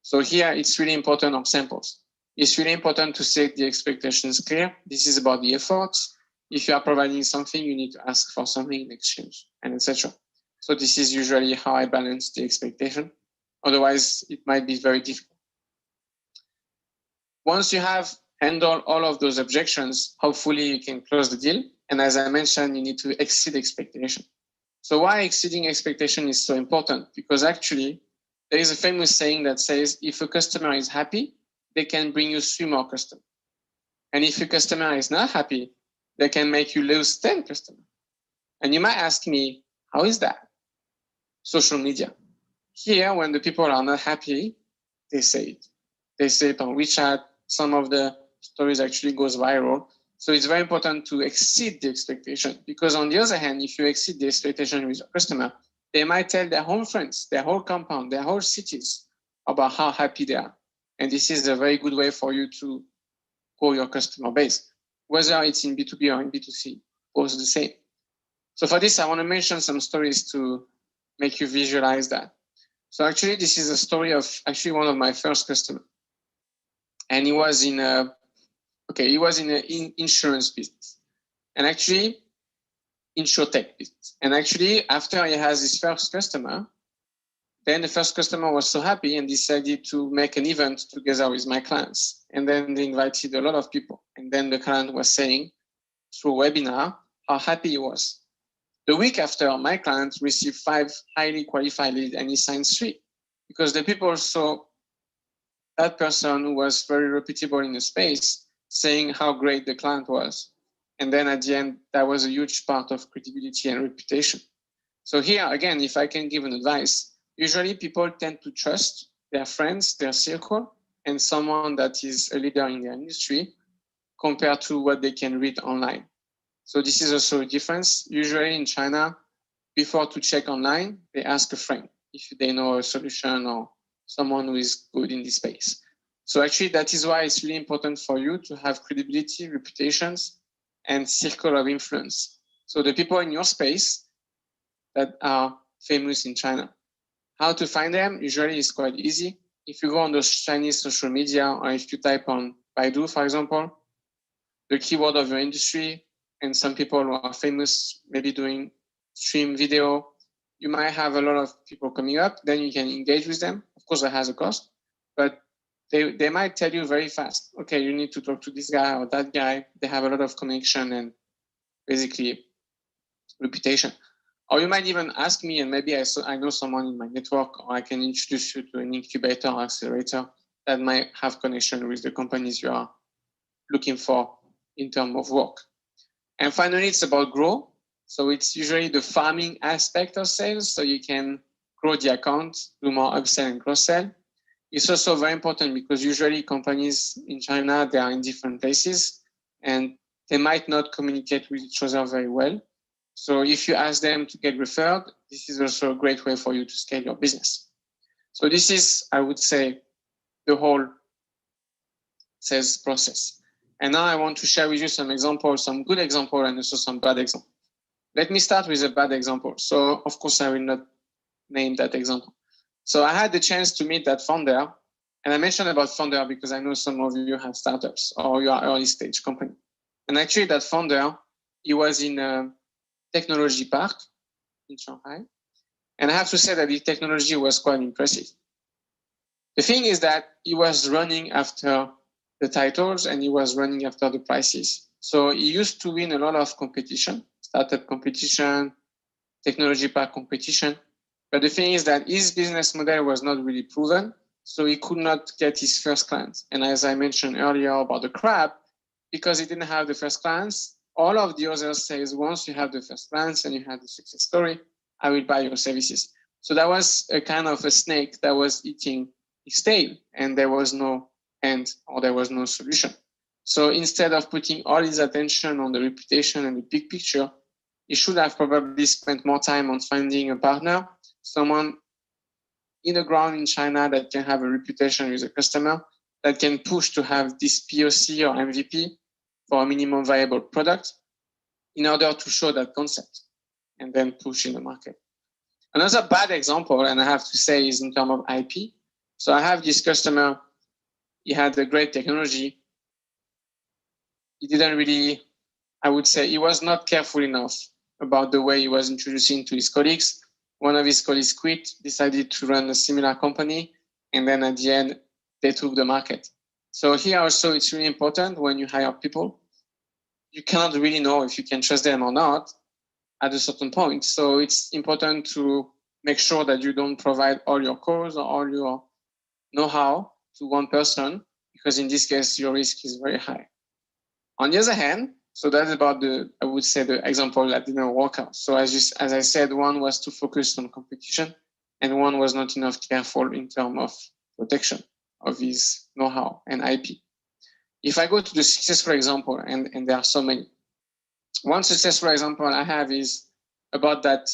So here, it's really important on samples. It's really important to set the expectations clear. This is about the efforts. If you are providing something, you need to ask for something in exchange, and etc. So this is usually how I balance the expectation. Otherwise, it might be very difficult. Once you have handled all of those objections, hopefully you can close the deal. And as I mentioned, you need to exceed expectation. So why exceeding expectation is so important? Because actually, there is a famous saying that says, if a customer is happy, they can bring you 3 more customers. And if your customer is not happy, they can make you lose 10 customers. And you might ask me, how is that? Social media. Here, when the people are not happy, they say it. They say it on WeChat. Some of the stories actually goes viral. So it's very important to exceed the expectation, because on the other hand, if you exceed the expectation with your customer, they might tell their home friends, their whole compound, their whole cities about how happy they are. And this is a very good way for you to grow your customer base, whether it's in B2B or in B2C, both the same. So for this, I want to mention some stories to make you visualize that. So actually, this is a story of actually one of my first customers. And he was in an insurance business. And actually, insurtech business. And actually, after he has his first customer, then the first customer was so happy and decided to make an event together with my clients. And then they invited a lot of people. And then the client was saying through a webinar how happy he was. The week after, my client received 5 highly qualified leads and he signed 3 because the people saw that person who was very reputable in the space saying how great the client was. And then at the end, that was a huge part of credibility and reputation. So here, again, if I can give an advice, usually people tend to trust their friends, their circle, and someone that is a leader in their industry compared to what they can read online. So this is also a difference. Usually in China, before to check online, they ask a friend if they know a solution or someone who is good in this space. So actually, that is why it's really important for you to have credibility, reputations, and circle of influence. So the people in your space that are famous in China, how to find them usually is quite easy. If you go on those Chinese social media, or if you type on Baidu, for example, the keyword of your industry, and some people who are famous, maybe doing stream video, you might have a lot of people coming up, then you can engage with them. Of course, that has a cost, but they might tell you very fast, okay, you need to talk to this guy or that guy. They have a lot of connection and basically reputation. Or you might even ask me, and maybe I know someone in my network, or I can introduce you to an incubator or accelerator that might have connection with the companies you are looking for in terms of work. And finally, it's about growth. So it's usually the farming aspect of sales. So you can grow the account, do more upsell and cross-sell. It's also very important because usually companies in China, they are in different places and they might not communicate with each other very well. So if you ask them to get referred, this is also a great way for you to scale your business. So this is, I would say, the whole sales process. And now I want to share with you some examples, some good examples and also some bad examples. Let me start with a bad example. So of course I will not name that example. So I had the chance to meet that founder, and I mentioned about founder because I know some of you have startups or you are early stage company. And actually that founder, he was in a technology park in Shanghai. And I have to say that the technology was quite impressive. The thing is that he was running after the titles and he was running after the prices. So he used to win a lot of competition, startup competition, technology park competition. But the thing is that his business model was not really proven, so he could not get his first clients. And as I mentioned earlier about the crab, because he didn't have the first clients, all of the others says, once you have the first clients and you have the success story, I will buy your services. So that was a kind of a snake that was eating his tail, and there was no end or there was no solution. So instead of putting all his attention on the reputation and the big picture, he should have probably spent more time on finding a partner, someone in the ground in China that can have a reputation with a customer, that can push to have this POC or MVP for a minimum viable product in order to show that concept and then push in the market. Another bad example, and I have to say, is in terms of IP. So I have this customer, he had a great technology. He didn't really, I would say, he was not careful enough about the way he was introducing to his colleagues. One of his colleagues quit, decided to run a similar company, and then at the end, they took the market. So here also, it's really important when you hire people, you cannot really know if you can trust them or not at a certain point. So it's important to make sure that you don't provide all your codes or all your know-how to one person, because in this case, your risk is very high. On the other hand, so that's about I would say, the example that didn't work out. So as I said, one was too focused on competition and one was not enough careful in terms of protection of his know-how and IP. If I go to the successful example, and there are so many, one successful example I have is about that.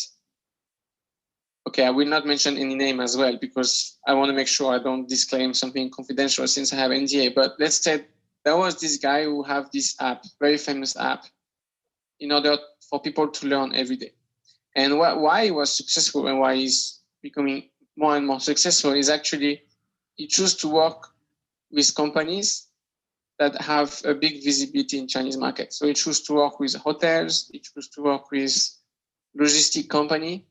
Okay, I will not mention any name as well because I want to make sure I don't disclaim something confidential since I have NDA. But let's say there was this guy who have this app, very famous app, in order for people to learn every day. And why he was successful and why he's becoming more and more successful is actually he chose to work with companies that have a big visibility in Chinese market. So he chose to work with hotels, he chose to work with logistic company.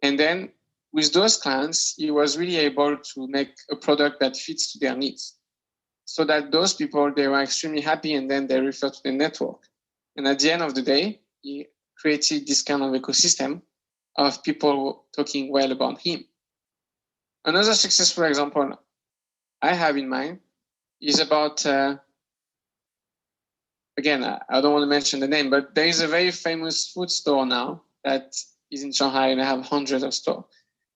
And then with those clients, he was really able to make a product that fits to their needs. So that those people, they were extremely happy, and then they refer to the network. And at the end of the day, he created this kind of ecosystem of people talking well about him. Another successful example I have in mind is about, again, I don't want to mention the name, but there is a very famous food store now that is in Shanghai, and I have hundreds of stores.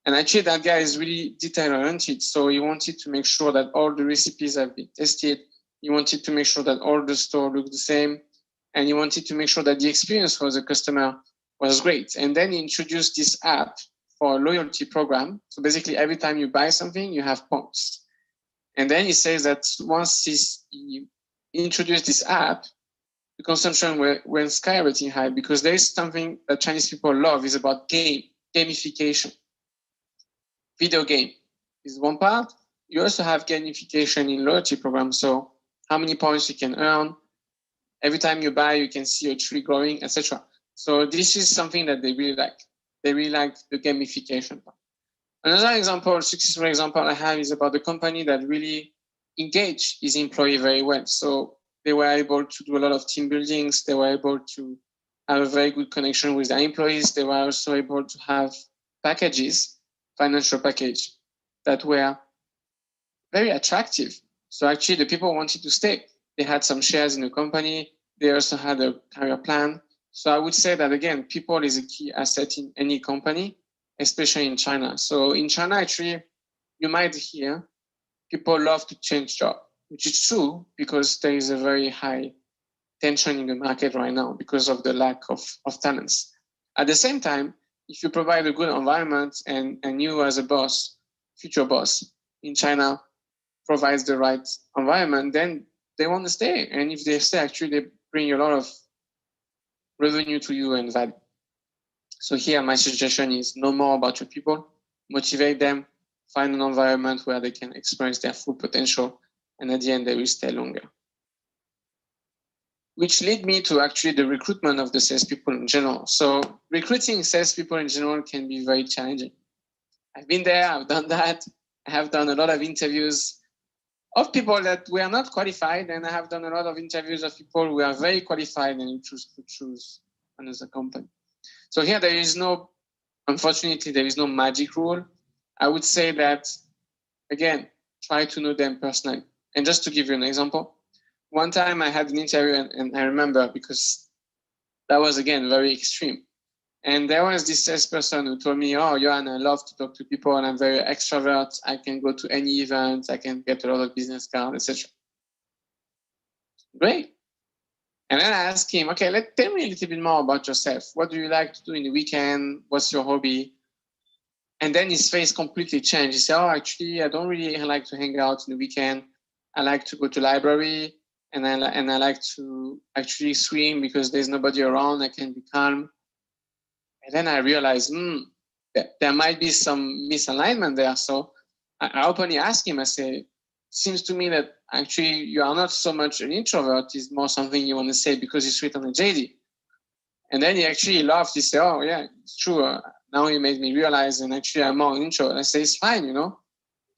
And actually that guy is really detail oriented. So he wanted to make sure that all the recipes have been tested. He wanted to make sure that all the store looked the same. And he wanted to make sure that the experience for the customer was great. And then he introduced this app for a loyalty program. So basically every time you buy something, you have points. And then he says that once he introduced this app, the consumption went skyrocketing high, because there is something that Chinese people love is about gamification. Video game is one part. You also have gamification in loyalty programs. So how many points you can earn. Every time you buy, you can see a tree growing, etc. So this is something that they really like. They really like the gamification part. Another example, successful example I have is about the company that really engaged his employee very well. So they were able to do a lot of team buildings. They were able to have a very good connection with their employees. They were also able to have packages, financial package, that were very attractive. So actually the people wanted to stay. They had some shares in the company. They also had a career plan. So I would say that, again, people is a key asset in any company, especially in China. So in China, actually, you might hear people love to change job, which is true, because there is a very high tension in the market right now because of the lack of talents. At the same time, if you provide a good environment and you as a boss, future boss in China, provides the right environment, then they want to stay. And if they stay, actually, they bring a lot of revenue to you and value. So here, my suggestion is know more about your people, motivate them, find an environment where they can experience their full potential, and at the end, they will stay longer. Which lead me to actually the recruitment of the salespeople in general. So recruiting salespeople in general can be very challenging. I've been there, I've done that. I have done a lot of interviews of people that were not qualified, and I have done a lot of interviews of people who are very qualified and choose another company. So here there is no, unfortunately, there is no magic rule. I would say that, again, try to know them personally. And just to give you an example, one time I had an interview, and I remember, because that was, again, very extreme. And there was this salesperson who told me, oh, Yoann, I love to talk to people, and I'm very extrovert. I can go to any event. I can get a lot of business cards, etc. Great. And then I asked him, okay, tell me a little bit more about yourself. What do you like to do in the weekend? What's your hobby? And then his face completely changed. He said, oh, actually, I don't really like to hang out in the weekend. I like to go to library, and I like to actually swim because there's nobody around. I can be calm. And then I realized, there might be some misalignment there. So I openly asked him, I say, seems to me that actually you are not so much an introvert, it's more something you want to say because it's written on the JD. And then he actually laughed. He said, oh, yeah, it's true. Now he made me realize, and actually I'm more an introvert. I say, it's fine,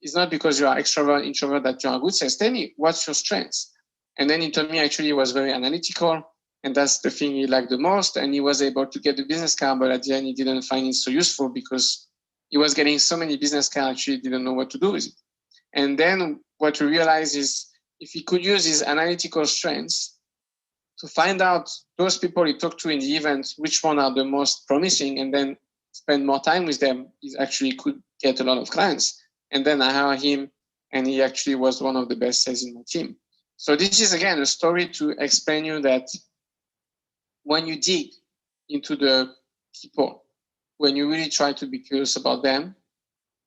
It's not because you are extrovert, introvert that you are good sales. Tell me, what's your strengths? And then he told me actually he was very analytical. And that's the thing he liked the most. And he was able to get the business card, but at the end, he didn't find it so useful because he was getting so many business cards, actually didn't know what to do with it. And then what we realized is if he could use his analytical strengths to find out those people he talked to in the event, which one are the most promising, and then spend more time with them, he actually could get a lot of clients. And then I hired him, and he actually was one of the best sales in my team. So this is, again, a story to explain you that when you dig into the people, when you really try to be curious about them,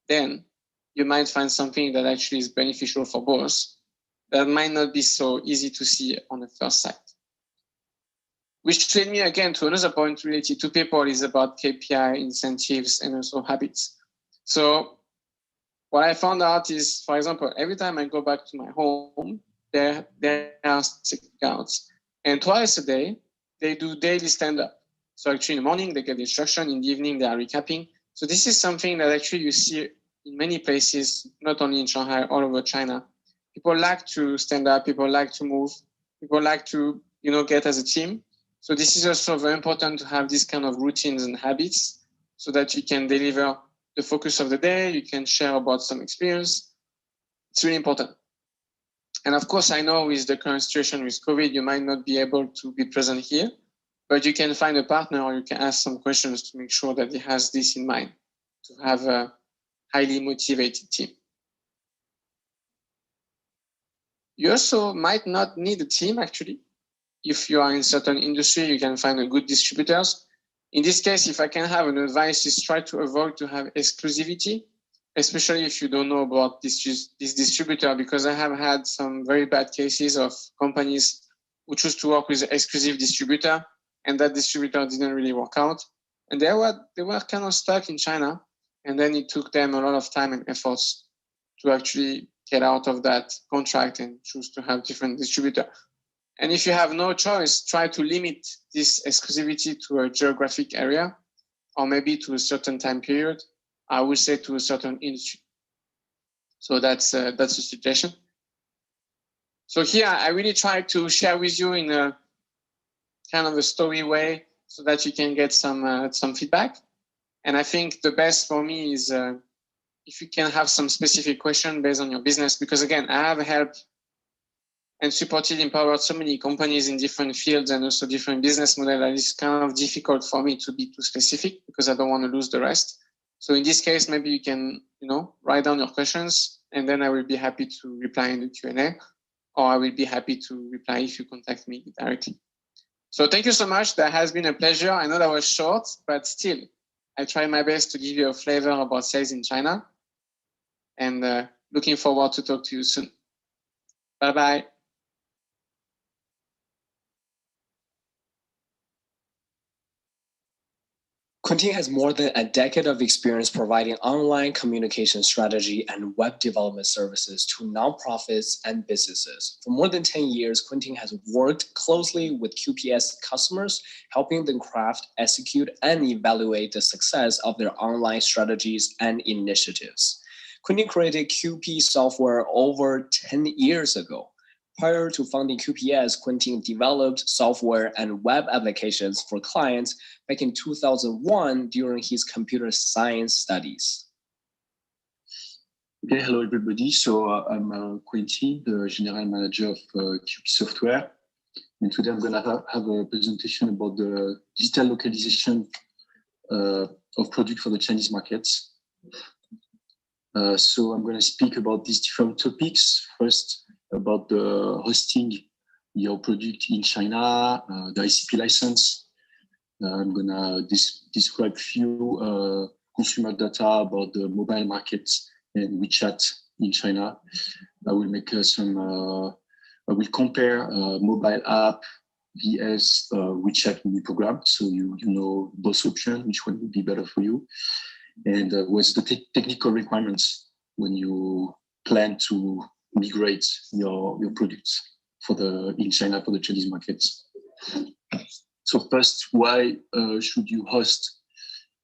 then you might find something that actually is beneficial for both that might not be so easy to see on the first sight. Which led me again to another point related to people is about KPI, incentives, and also habits. So what I found out is, for example, every time I go back to my home, they are scouts. And twice a day, they do daily stand-up. So actually in the morning, they get instruction. In the evening, they are recapping. So this is something that actually you see in many places, not only in Shanghai, all over China. People like to stand up. People like to move. People like to, get as a team. So this is also very important to have these kind of routines and habits so that you can deliver the focus of the day. You can share about some experience. It's really important. And of course, I know with the current situation with COVID, you might not be able to be present here, but you can find a partner or you can ask some questions to make sure that he has this in mind, to have a highly motivated team. You also might not need a team, actually. If you are in certain industry, you can find a good distributors. In this case, if I can have an advice, is try to avoid to have exclusivity, especially if you don't know about this distributor, because I have had some very bad cases of companies who choose to work with an exclusive distributor, and that distributor didn't really work out. And they were kind of stuck in China, and then it took them a lot of time and efforts to actually get out of that contract and choose to have different distributor. And if you have no choice, try to limit this exclusivity to a geographic area, or maybe to a certain time period. I would say to a certain industry. So that's a suggestion. So here I really try to share with you in a kind of a story way so that you can get some feedback. And I think the best for me is if you can have some specific question based on your business, because again, I have helped and supported, empowered so many companies in different fields and also different business models that it's kind of difficult for me to be too specific because I don't want to lose the rest. So in this case, maybe you can, write down your questions, and then I will be happy to reply in the Q&A, or I will be happy to reply if you contact me directly. So thank you so much. That has been a pleasure. I know that was short, but still, I try my best to give you a flavor about sales in China, and looking forward to talk to you soon. Bye-bye. Quentin has more than a decade of experience providing online communication strategy and web development services to nonprofits and businesses. For more than 10 years, Quentin has worked closely with QPS customers, helping them craft, execute, and evaluate the success of their online strategies and initiatives. Quentin created QP software over 10 years ago. Prior to founding QPS, Quentin developed software and web applications for clients back in 2001 during his computer science studies. Okay, hello everybody. So I'm Quentin, the general manager of QP Software. And today I'm going to have a presentation about the digital localization of product for the Chinese markets. So I'm going to speak about these different topics. First, about the hosting your product in China, the ICP license. I'm going to describe few consumer data about the mobile market and WeChat in China. I will make I will compare mobile app vs WeChat mini program, so you know both options, which one would be better for you, and what's the technical requirements when you plan to migrate your products in China for the Chinese markets. So first, why should you host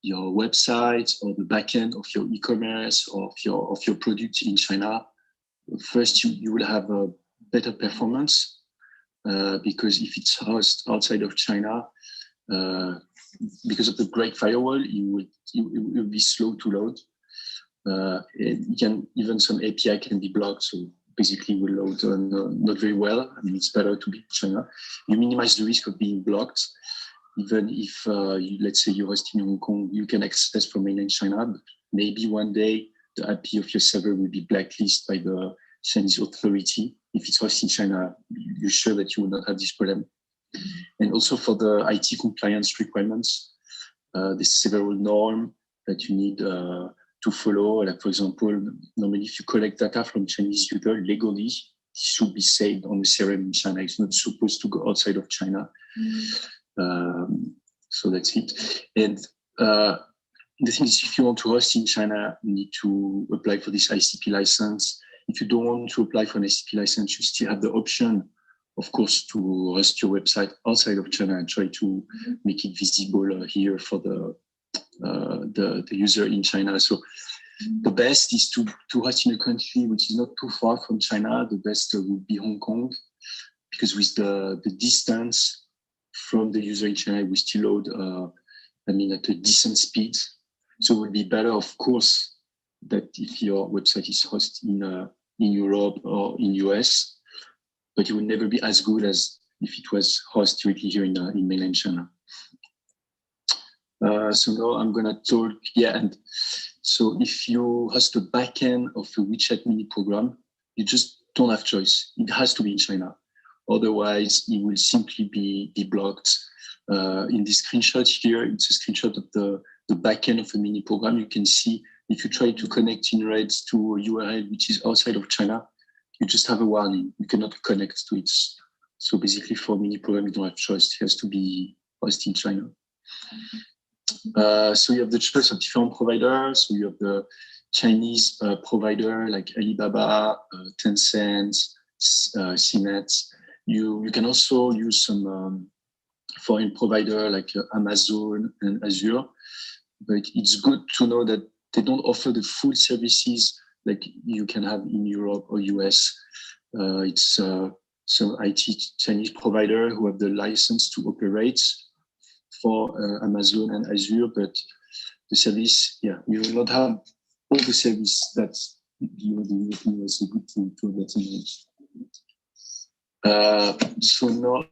your website or the backend of your e-commerce or of your product in China? First, you will have a better performance because if it's hosted outside of China, because of the Great Firewall, it will be slow to load. Even some API can be blocked, so basically will load not very well. I mean, it's better to be in China. You minimize the risk of being blocked. Even if, let's say you're hosting in Hong Kong, you can access from mainland China, but maybe one day the IP of your server will be blacklisted by the Chinese authority. If it's hosted in China, you're sure that you will not have this problem. And also for the IT compliance requirements, there's several norms that you need to follow. Like, for example, normally if you collect data from Chinese user legally, it should be saved on the CRM in China. It's not supposed to go outside of China. So that's it. And the thing is, if you want to host in China, you need to apply for this ICP license. if you don't want to apply for an ICP license, you still have the option, of course, to host your website outside of China and try to make it visible here for the user in China. So the best is to host in a country which is not too far from China. The best would be Hong Kong, because with the distance from the user in China, we still load, at a decent speed. So it would be better, of course, that if your website is hosted in Europe or in US, but it would never be as good as if it was hosted directly here in mainland China. So now I'm gonna talk, and so if you host the backend of a WeChat mini program, you just don't have choice. It has to be in China. Otherwise, it will simply be blocked. In this screenshot here, it's a screenshot of the backend of a mini program. You can see if you try to connect in red to a URL which is outside of China, you just have a warning. You cannot connect to it. So basically, for a mini program, you don't have choice. It has to be hosted in China. So you have the choice of different providers. So you have the Chinese provider like Alibaba, Tencent, CNET. You can also use some foreign provider like Amazon and Azure. But it's good to know that they don't offer the full services like you can have in Europe or US. It's some IT Chinese provider who have the license to operate for Amazon and Azure, but the service, you will not have all the service that you know, so good to have that image. So now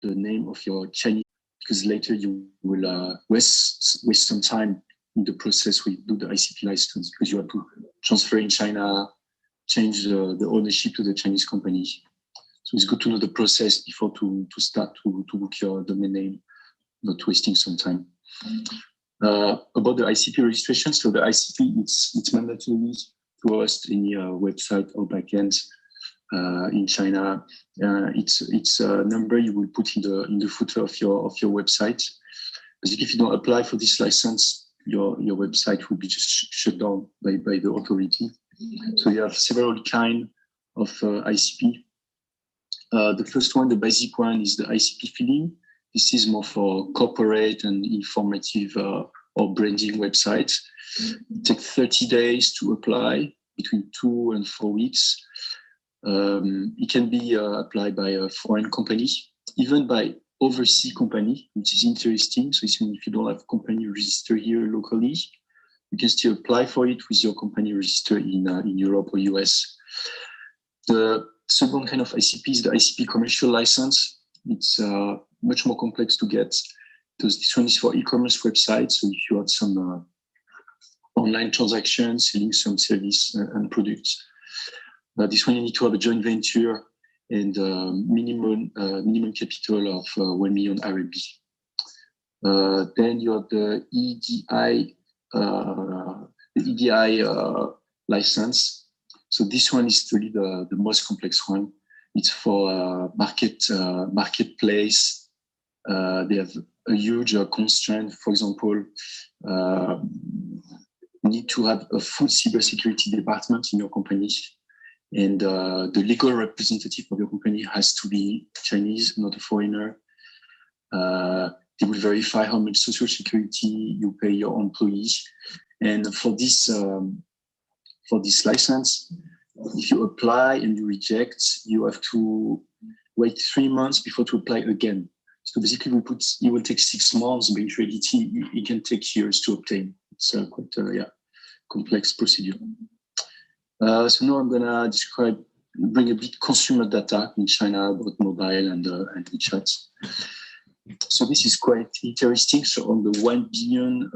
the name of your Chinese, because later you will waste some time in the process when you do the ICP license, because you have to transfer in China, change the ownership to the Chinese company. So it's good to know the process before to start to book your domain name, not wasting some time. About the ICP registration, so the ICP, it's mandatory to host any website or backend in China. It's a number you will put in the footer of your website. Basically, if you don't apply for this license, your website will be just shut down by the authority. So you have several kinds of ICP. The first one, the basic one, is the ICP filling. This is more for corporate and informative or branding websites. It takes 30 days to apply, between 2 and 4 weeks. It can be applied by a foreign company, even by overseas company, which is interesting. So it's if you don't have company registered here locally, you can still apply for it with your company registered in Europe or US. The second kind of ICP is the ICP commercial license. It's much more complex to get, because this one is for e-commerce websites. So if you have some online transactions, selling some service and products, this one you need to have a joint venture and minimum capital of 1 million RMB. Then you have the EDI license. So this one is really the most complex one. It's for marketplace. They have a huge constraint. For example, you need to have a full cybersecurity department in your company. And the legal representative of your company has to be Chinese, not a foreigner. They will verify how much social security you pay your employees. And for this license, if you apply and you reject, you have to wait 3 months before to apply again. So basically, it will take 6 months, but in reality, it can take years to obtain. It's quite a complex procedure. So now I'm gonna bring a bit consumer data in China about mobile and WeChat. So this is quite interesting. So on the 1 billion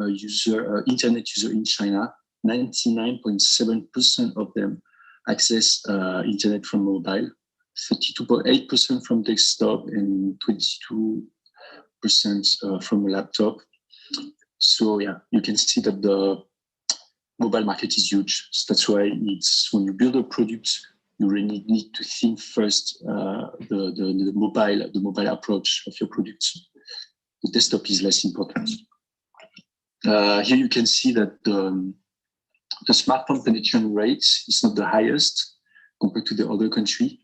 internet user in China, 99.7% of them access internet from mobile. 32.8% from desktop and 22% from a laptop. So yeah, you can see that the mobile market is huge. So that's why it's when you build a product, you really need to think first the mobile approach of your product. The desktop is less important. Here you can see that the smartphone penetration rate is not the highest compared to the other country,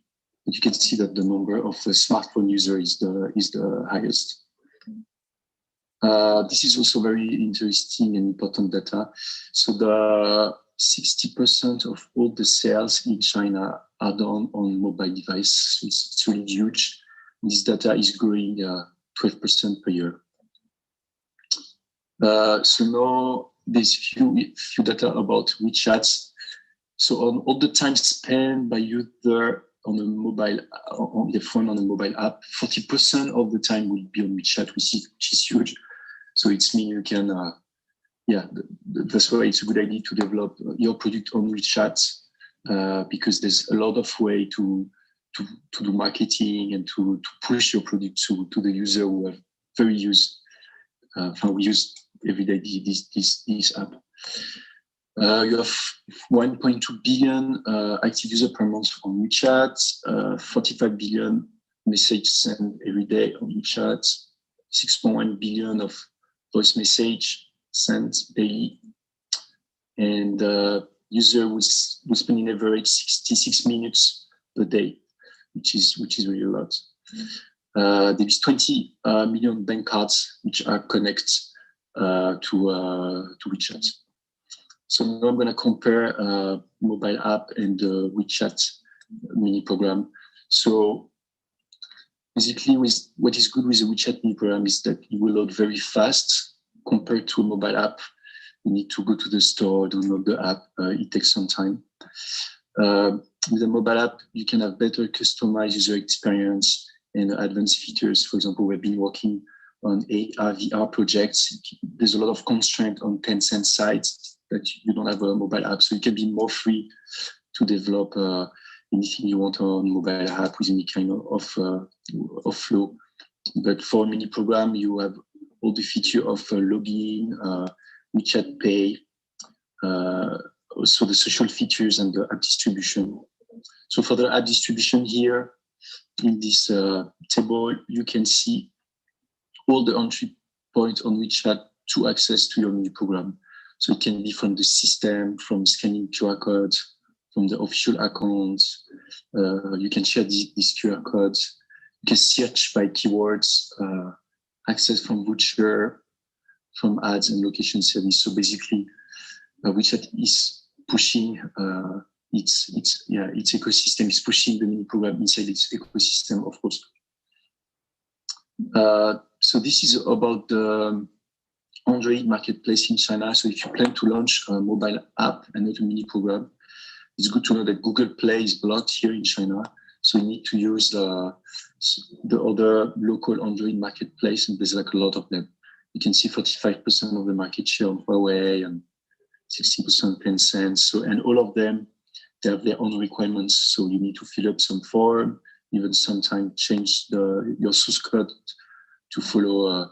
but you can see that the number of smartphone users is the highest. This is also very interesting and important data. So the 60% of all the sales in China are done on mobile device. So it's really huge. This data is growing 12% per year. So now there's few data about WeChat. So on all the time spent by user on a mobile, on the phone, on a mobile app, 40% of the time will be on WeChat, which is huge. So it's mean you can, that's why it's a good idea to develop your product on WeChat because there's a lot of way to do marketing and to push your product to the user who have very use every day this app. You have 1.2 billion active users per month on WeChat, 45 billion messages sent every day on WeChat, 6.1 billion of voice message sent daily, and user was spending average 66 minutes per day, which is really a lot. There is 20 million bank cards which are connected to WeChat. So now I'm going to compare mobile app and the WeChat mini program. So basically, what is good with the WeChat mini program is that it will load very fast compared to a mobile app. You need to go to the store, download the app. It takes some time. With a mobile app, you can have better customized user experience and advanced features. For example, we've been working on AR, VR projects. There's a lot of constraint on Tencent sites that you don't have a mobile app, so you can be more free to develop anything you want on mobile app with any kind of flow. But for a mini program, you have all the feature of login, WeChat Pay, also the social features and the app distribution. So for the app distribution here, in this table, you can see all the entry points on WeChat to access to your mini program. So it can be from the system, from scanning QR codes, from the official accounts. You can share these QR codes. You can search by keywords, access from voucher, from ads and location service. So basically, WeChat is pushing its ecosystem. Is pushing the mini program inside its ecosystem, of course. So this is about the Android marketplace in China. So if you plan to launch a mobile app and not a mini program, it's good to know that Google Play is blocked here in China. So you need to use the other local Android marketplace, and there's like a lot of them. You can see 45% of the market share on Huawei and 60% Tencent. So, and all of them, they have their own requirements. So you need to fill up some form, even sometimes change your source code to follow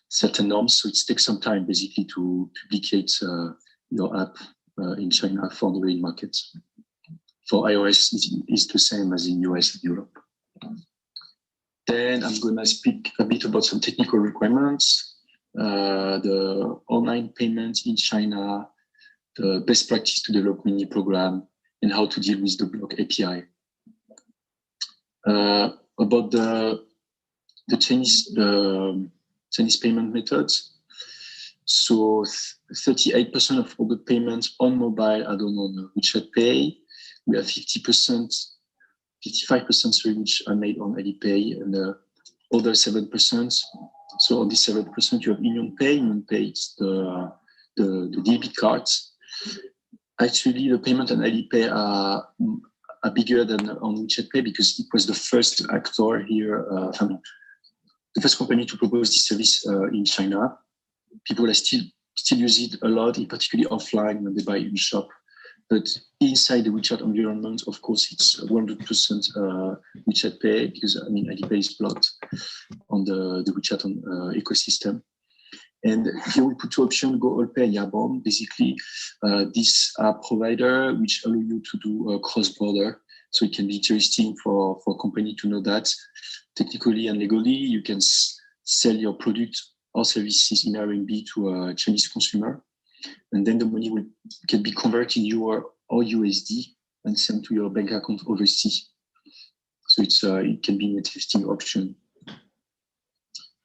certain norms. So it takes some time basically to duplicate your app in China for the Android market. For iOS, it's the same as in US and Europe. Then I'm going to speak a bit about some technical requirements, the online payments in China, the best practice to develop mini program, and how to deal with the block API. About the Chinese payment methods. So 38% of all the payments on mobile are done on WeChat Pay. We have 55%, which are made on Alipay, and the other 7%. So on this 7%, you have Union Pay. Union Pay is the debit cards. Actually, the payment on Alipay are bigger than on WeChat Pay because it was the first actor here, the first company to propose this service in China. People are still use it a lot, particularly offline when they buy in shop. But inside the WeChat environment, of course, it's 100% WeChat Pay, because I mean, Alipay is blocked on the WeChat ecosystem. And here we put two options: Go All Pay and Yabon. Basically, these are provider which allow you to do cross-border. So it can be interesting for a company to know that technically and legally you can sell your product or services in RMB to a Chinese consumer, and then the money can be converted in euro or USD and sent to your bank account overseas. So it can be an interesting option.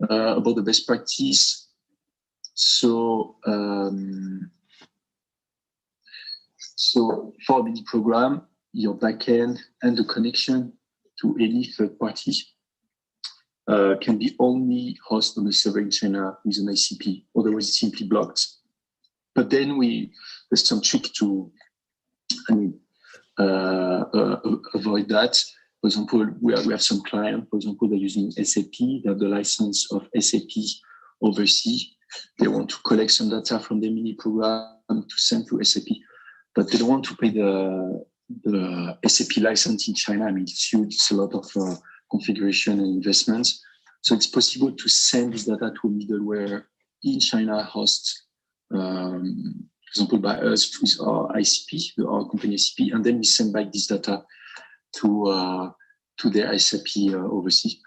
About the best practice. So for a mini program, your backend and the connection to any third party can be only hosted on a server in China with an ICP, otherwise it's simply blocked. But then there's some trick to, avoid that. For example, we have some clients, for example, they're using SAP, they have the license of SAP overseas. They want to collect some data from the mini program to send to SAP, but they don't want to pay the SAP license in China. I mean, it's huge, it's a lot of configuration and investments. So it's possible to send this data to a middleware in China host, for example, by us with our ICP, our company ICP, and then we send back this data to their SAP overseas.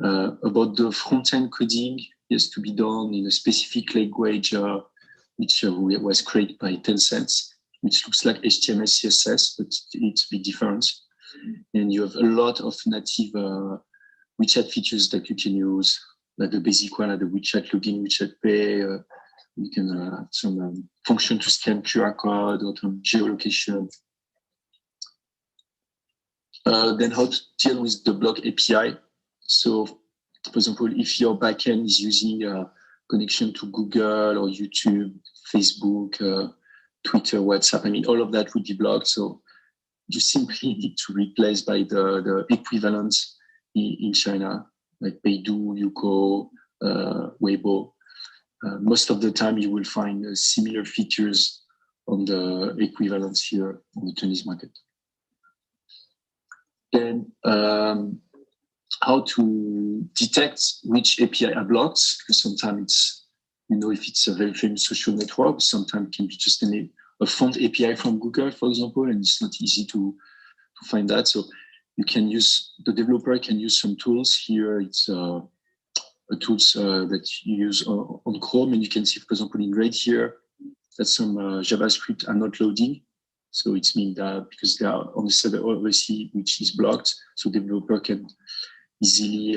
About the front-end coding, has to be done in a specific language which was created by Tencent, which looks like HTML, CSS, but it's a bit different. And you have a lot of native WeChat features that you can use, like the basic one, like the WeChat login, WeChat Pay. You can have some function to scan QR code or some geolocation. Then how to deal with the block API. So, for example, if your backend is using a connection to Google or YouTube, Facebook, Twitter, WhatsApp, I mean, all of that would be blocked. So you simply need to replace by the equivalent in China, like Baidu, Youko, Weibo. Most of the time you will find similar features on the equivalents here on the Chinese market. Then how to detect which API are blocked, because sometimes it's, if it's a very famous social network, sometimes it can be just a font API from Google, for example, and it's not easy to find that. So the developer can use some tools. Here it's tools that you use on Chrome, and you can see, for example, in red here, that some JavaScript are not loading. So it means that because they are on the server overseas, which is blocked, so developer can easily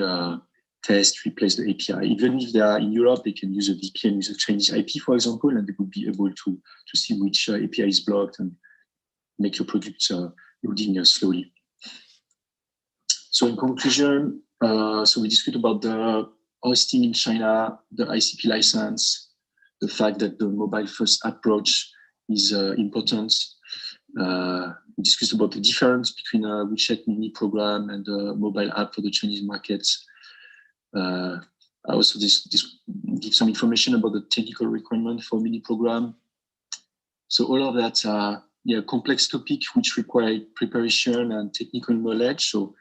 test, replace the API. Even if they are in Europe, they can use a VPN with a Chinese IP, for example, and they would be able to see which API is blocked and make your product loading slowly. So in conclusion, so we discussed about the hosting in China, the ICP license, the fact that the mobile-first approach is important. We discussed about the difference between a WeChat mini program and a mobile app for the Chinese markets. I also give some information about the technical requirement for mini program. So all of that are complex topic which require preparation and technical knowledge. So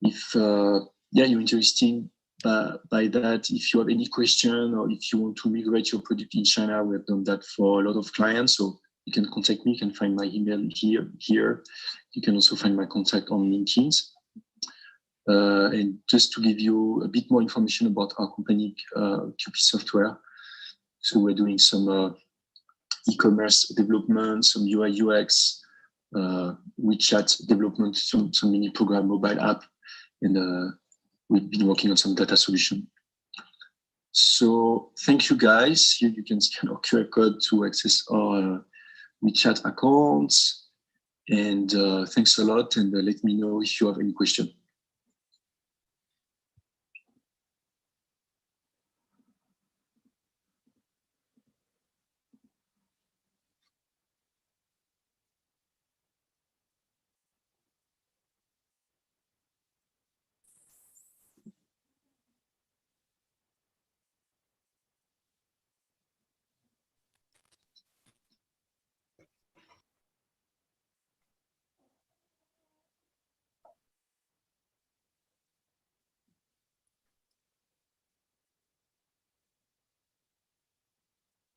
if you're interested by that, if you have any question or if you want to migrate your product in China, we have done that for a lot of clients. So you can contact me. You can find my email here. You can also find my contact on LinkedIn. And just to give you a bit more information about our company, QP Software. So we're doing some e-commerce development, some UI UX, WeChat development, some mini program mobile app, and we've been working on some data solution. So thank you guys. Here you can scan our QR code to access our WeChat accounts. And thanks a lot. And let me know if you have any question.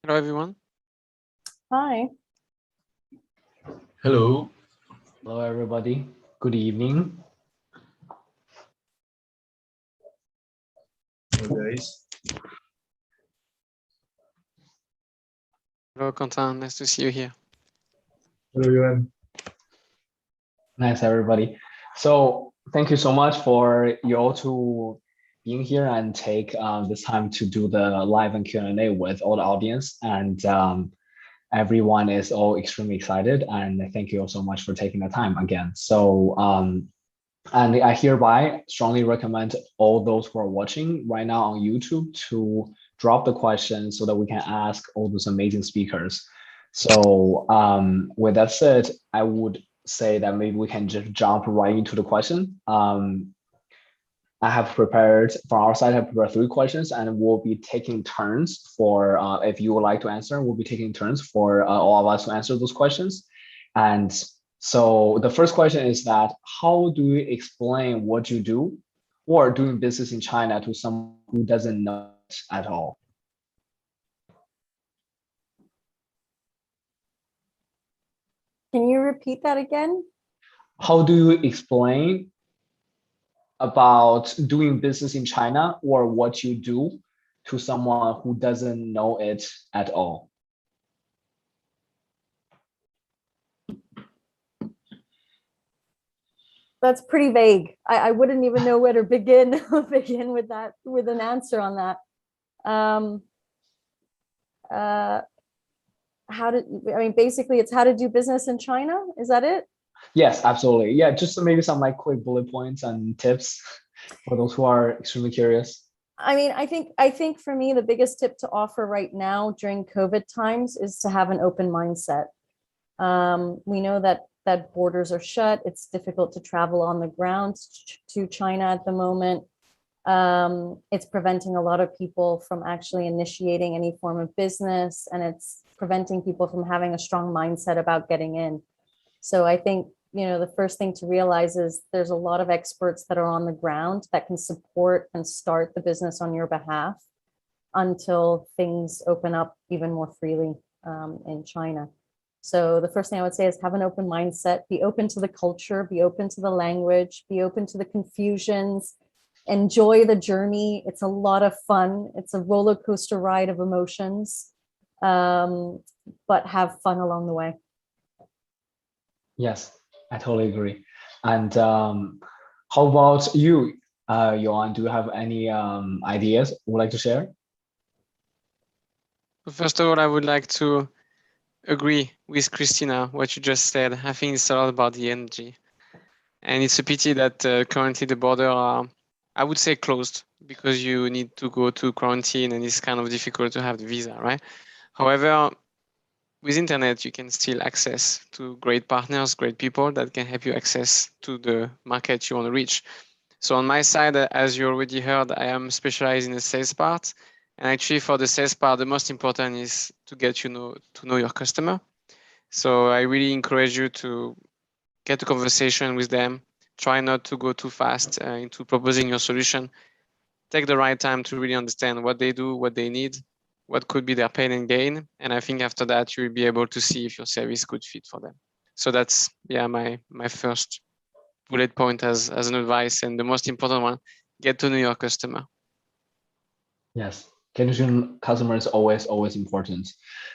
Hello, everyone. Hi. Hello. Hello, everybody. Good evening. Hello, guys. Hello, Quentin. Nice to see you here. Hello, Yoann. Nice, everybody. So thank you so much for you all to being here and take this time to do the live and Q&A with all the audience. And everyone is all extremely excited. And thank you all so much for taking the time again. So, and I hereby strongly recommend all those who are watching right now on YouTube to drop the questions so that we can ask all those amazing speakers. So with that said, I would say that maybe we can just jump right into the question. I have prepared, from our side, I have prepared 3 questions, and we'll be taking turns for, if you would like to answer, we'll be taking turns for all of us to answer those questions. And so the first question is that, how do you explain what you do or doing business in China to someone who doesn't know it at all? Can you repeat that again? How do you explain about doing business in China or what you do to someone who doesn't know it at all? That's pretty vague. I wouldn't even know where to begin with that, with an answer on that. Basically it's how to do business in China. Is that it? Yes, absolutely. Yeah, just maybe some like quick bullet points and tips for those who are extremely curious. I mean, I think for me, the biggest tip to offer right now during COVID times is to have an open mindset. We know that borders are shut. It's difficult to travel on the ground to China at the moment. It's preventing a lot of people from actually initiating any form of business, and it's preventing people from having a strong mindset about getting in. So I think, the first thing to realize is there's a lot of experts that are on the ground that can support and start the business on your behalf until things open up even more freely in China. So the first thing I would say is have an open mindset, be open to the culture, be open to the language, be open to the confusions, enjoy the journey. It's a lot of fun. It's a roller coaster ride of emotions, but have fun along the way. Yes, I totally agree. And how about you, Yoann? Do you have any ideas you would like to share? First of all, I would like to agree with Kristina, what you just said. I think it's a lot about the energy. And it's a pity that currently the border are, I would say, closed because you need to go to quarantine and it's kind of difficult to have the visa, right? However, with internet, you can still access to great partners, great people that can help you access to the market you want to reach. So on my side, as you already heard, I am specialized in the sales part. And actually for the sales part, the most important is to get to know your customer. So I really encourage you to get a conversation with them. Try not to go too fast into proposing your solution. Take the right time to really understand what they do, what they need, what could be their pain and gain. And I think after that, you'll be able to see if your service could fit for them. So that's, my first bullet point as an advice. And the most important one, get to know your customer. Yes, getting to know customer is always important.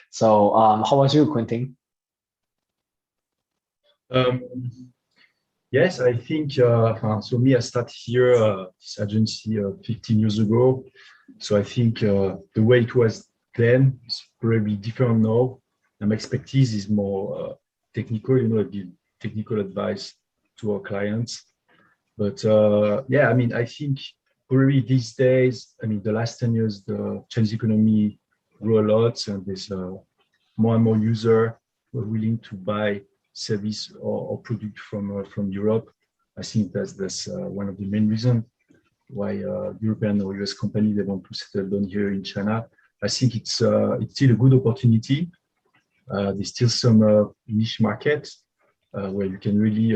So how about you, Quentin? Yes, I think, so me, I started here, this agency 15 years ago. So I think the way it was then is probably different now. And my expertise is more technical, I give technical advice to our clients. But I think probably these days, the last 10 years, the Chinese economy grew a lot, and there's more and more users who are willing to buy service or product from Europe. I think that's one of the main reasons why European or US companies they want to settle down here in China. I think it's still a good opportunity. There's still some niche markets where you can really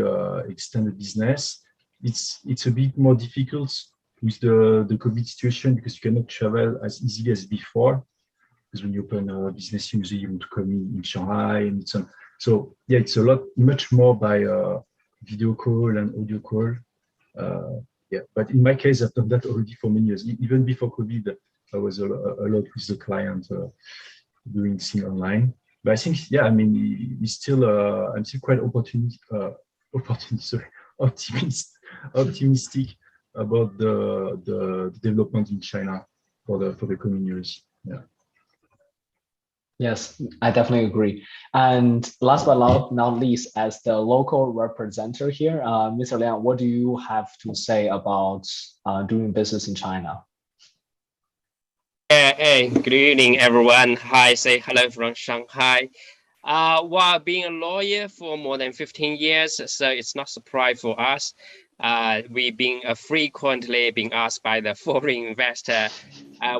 extend the business. It's a bit more difficult with the COVID situation because you cannot travel as easily as before. because when you open a business, usually you want to come in Shanghai, and so yeah, it's a lot much more by video call and audio call. Yeah, but in my case, I've done that already for many years. Even before COVID, I was a lot with the client doing things online. But I think, yeah, I mean, it's still I'm still quite optimistic about the development in China for the coming years. Yeah. Yes, I definitely agree. And last but not least, as the local representative here, Mr. Liang, what do you have to say about doing business in China? Hey, good evening, everyone. Hi, say hello from Shanghai. While being a lawyer for more than 15 years, so it's not a surprise for us. We've been frequently being asked by the foreign investor,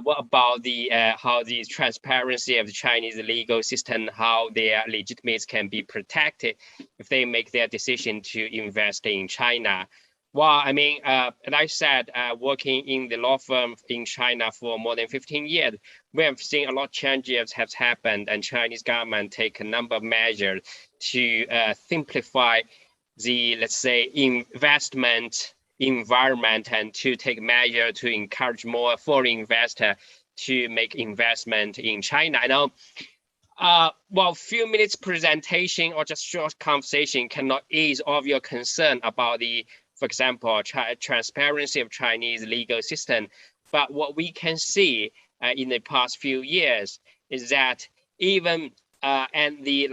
what about the how the transparency of the Chinese legal system, how their legitimacy can be protected if they make their decision to invest in China. Well, I mean, like I said, working in the law firm in China for more than 15 years, we have seen a lot of changes have happened, and Chinese government take a number of measures to simplify the, let's say, investment environment, and to take measure to encourage more foreign investor to make investment in China. I know, well, few minutes presentation or just short conversation cannot ease all of your concern about the, for example, transparency of Chinese legal system. But what we can see in the past few years is that even and the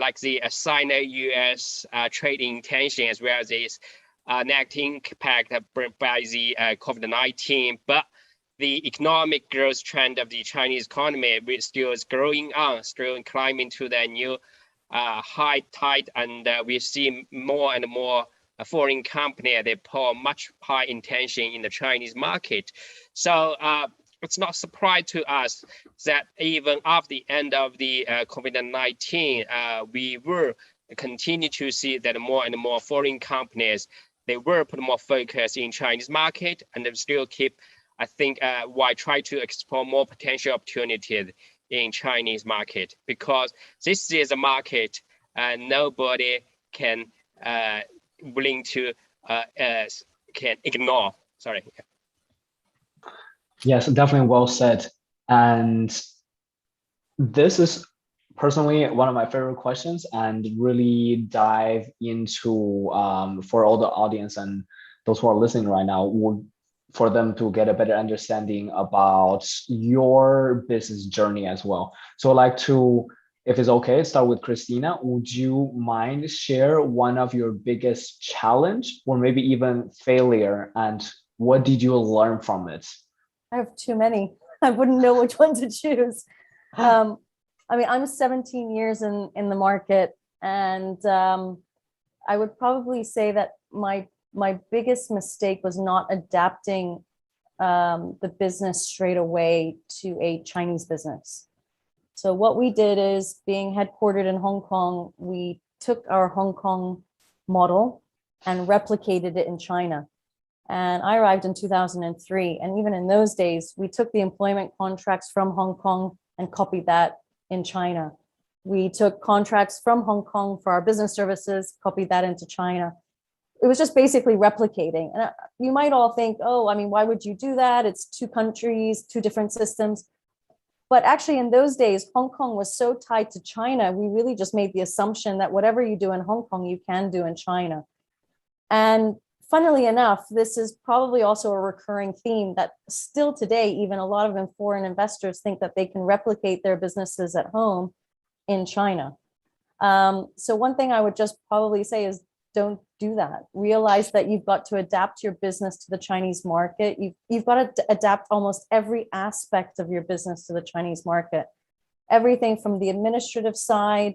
Sino-US trading intention, as well as this negative impact by the COVID-19, but the economic growth trend of the Chinese economy still is growing on, still climbing to the new high tide, and we see more and more foreign company, they pour much high intention in the Chinese market. So it's not a surprise to us that even after the end of the COVID-19, we will continue to see that more and more foreign companies, they will put more focus in Chinese market, and they still keep, I think, why try to explore more potential opportunities in Chinese market, because this is a market nobody can willing to can ignore. Sorry. Yes, definitely well said. And this is personally one of my favorite questions, and really dive into for all the audience and those who are listening right now, for them to get a better understanding about your business journey as well. So I'd like to, if it's okay, start with Kristina. Would you mind share one of your biggest challenge or maybe even failure, and what did you learn from it? I have too many. I wouldn't know which one to choose. I mean, I'm 17 years in the market, and I would probably say that my biggest mistake was not adapting the business straight away to a Chinese business. So what we did is, being headquartered in Hong Kong, we took our Hong Kong model and replicated it in China. And I arrived in 2003. And even in those days, we took the employment contracts from Hong Kong and copied that in China. We took contracts from Hong Kong for our business services, copied that into China. It was just basically replicating. And you might all think, oh, I mean, why would you do that? It's two countries, two different systems. But actually, in those days, Hong Kong was so tied to China, we really just made the assumption that whatever you do in Hong Kong, you can do in China. And funnily enough, this is probably also a recurring theme that still today, even a lot of foreign investors think that they can replicate their businesses at home in China. So one thing I would just probably say is, don't do that. Realize that you've got to adapt your business to the Chinese market. You've got to adapt almost every aspect of your business to the Chinese market. Everything from the administrative side,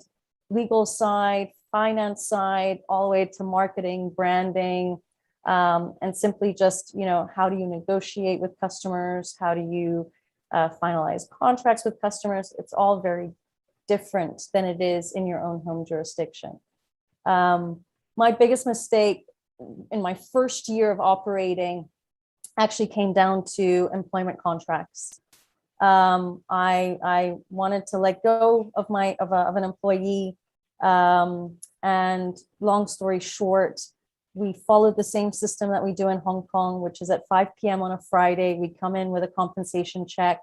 legal side, finance side, all the way to marketing, branding, and simply just, how do you negotiate with customers? How do you finalize contracts with customers? It's all very different than it is in your own home jurisdiction. My biggest mistake in my first year of operating actually came down to employment contracts. I wanted to let go of an employee, and long story short, we followed the same system that we do in Hong Kong, which is at 5 p.m. on a Friday. We come in with a compensation check,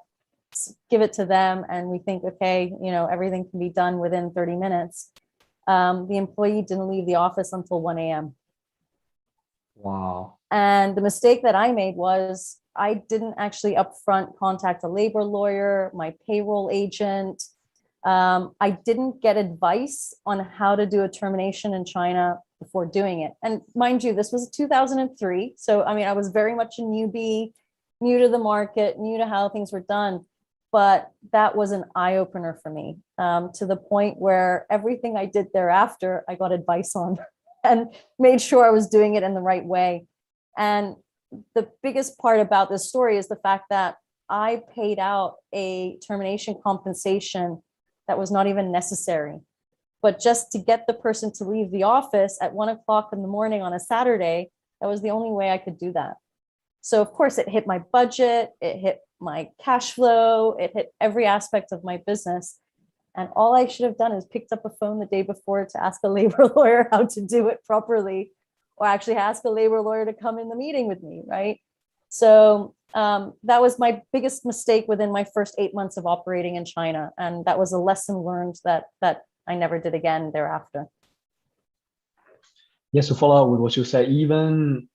give it to them, and we think, okay, everything can be done within 30 minutes. The employee didn't leave the office until 1 a.m. Wow. And the mistake that I made was I didn't actually upfront contact a labor lawyer, my payroll agent. I didn't get advice on how to do a termination in China before doing it. And mind you, this was 2003. So, I was very much a newbie, new to the market, new to how things were done. But that was an eye-opener for me, to the point where everything I did thereafter, I got advice on and made sure I was doing it in the right way. And the biggest part about this story is the fact that I paid out a termination compensation that was not even necessary. But just to get the person to leave the office at 1 o'clock in the morning on a Saturday, that was the only way I could do that. So of course it hit my budget, it hit my cash flow, it hit every aspect of my business. And all I should have done is picked up a phone the day before to ask a labor lawyer how to do it properly, or actually ask a labor lawyer to come in the meeting with me, right? So that was my biggest mistake within my first 8 months of operating in China. And that was a lesson learned that I never did again thereafter. Yes, to follow up with what you said, even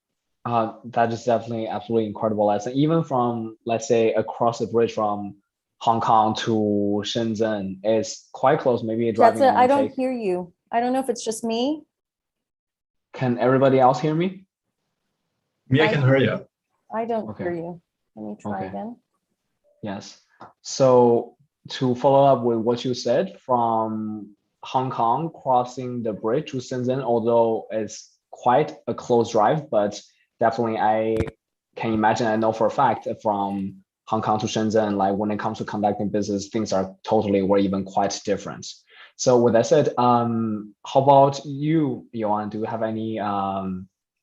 that is definitely absolutely incredible lesson. Even from, let's say, across the bridge from Hong Kong to Shenzhen is quite close. Maybe driving. I don't hear you. I don't know if it's just me. Can everybody else hear me? Me, I can hear you. I don't hear you. Let me try again. Yes. So to follow up with what you said, from Hong Kong crossing the bridge to Shenzhen, although it's quite a close drive, but definitely I can imagine, I know for a fact from Hong Kong to Shenzhen, like when it comes to conducting business, things are totally or even quite different. So with that said, how about you, Yoann? Do you have any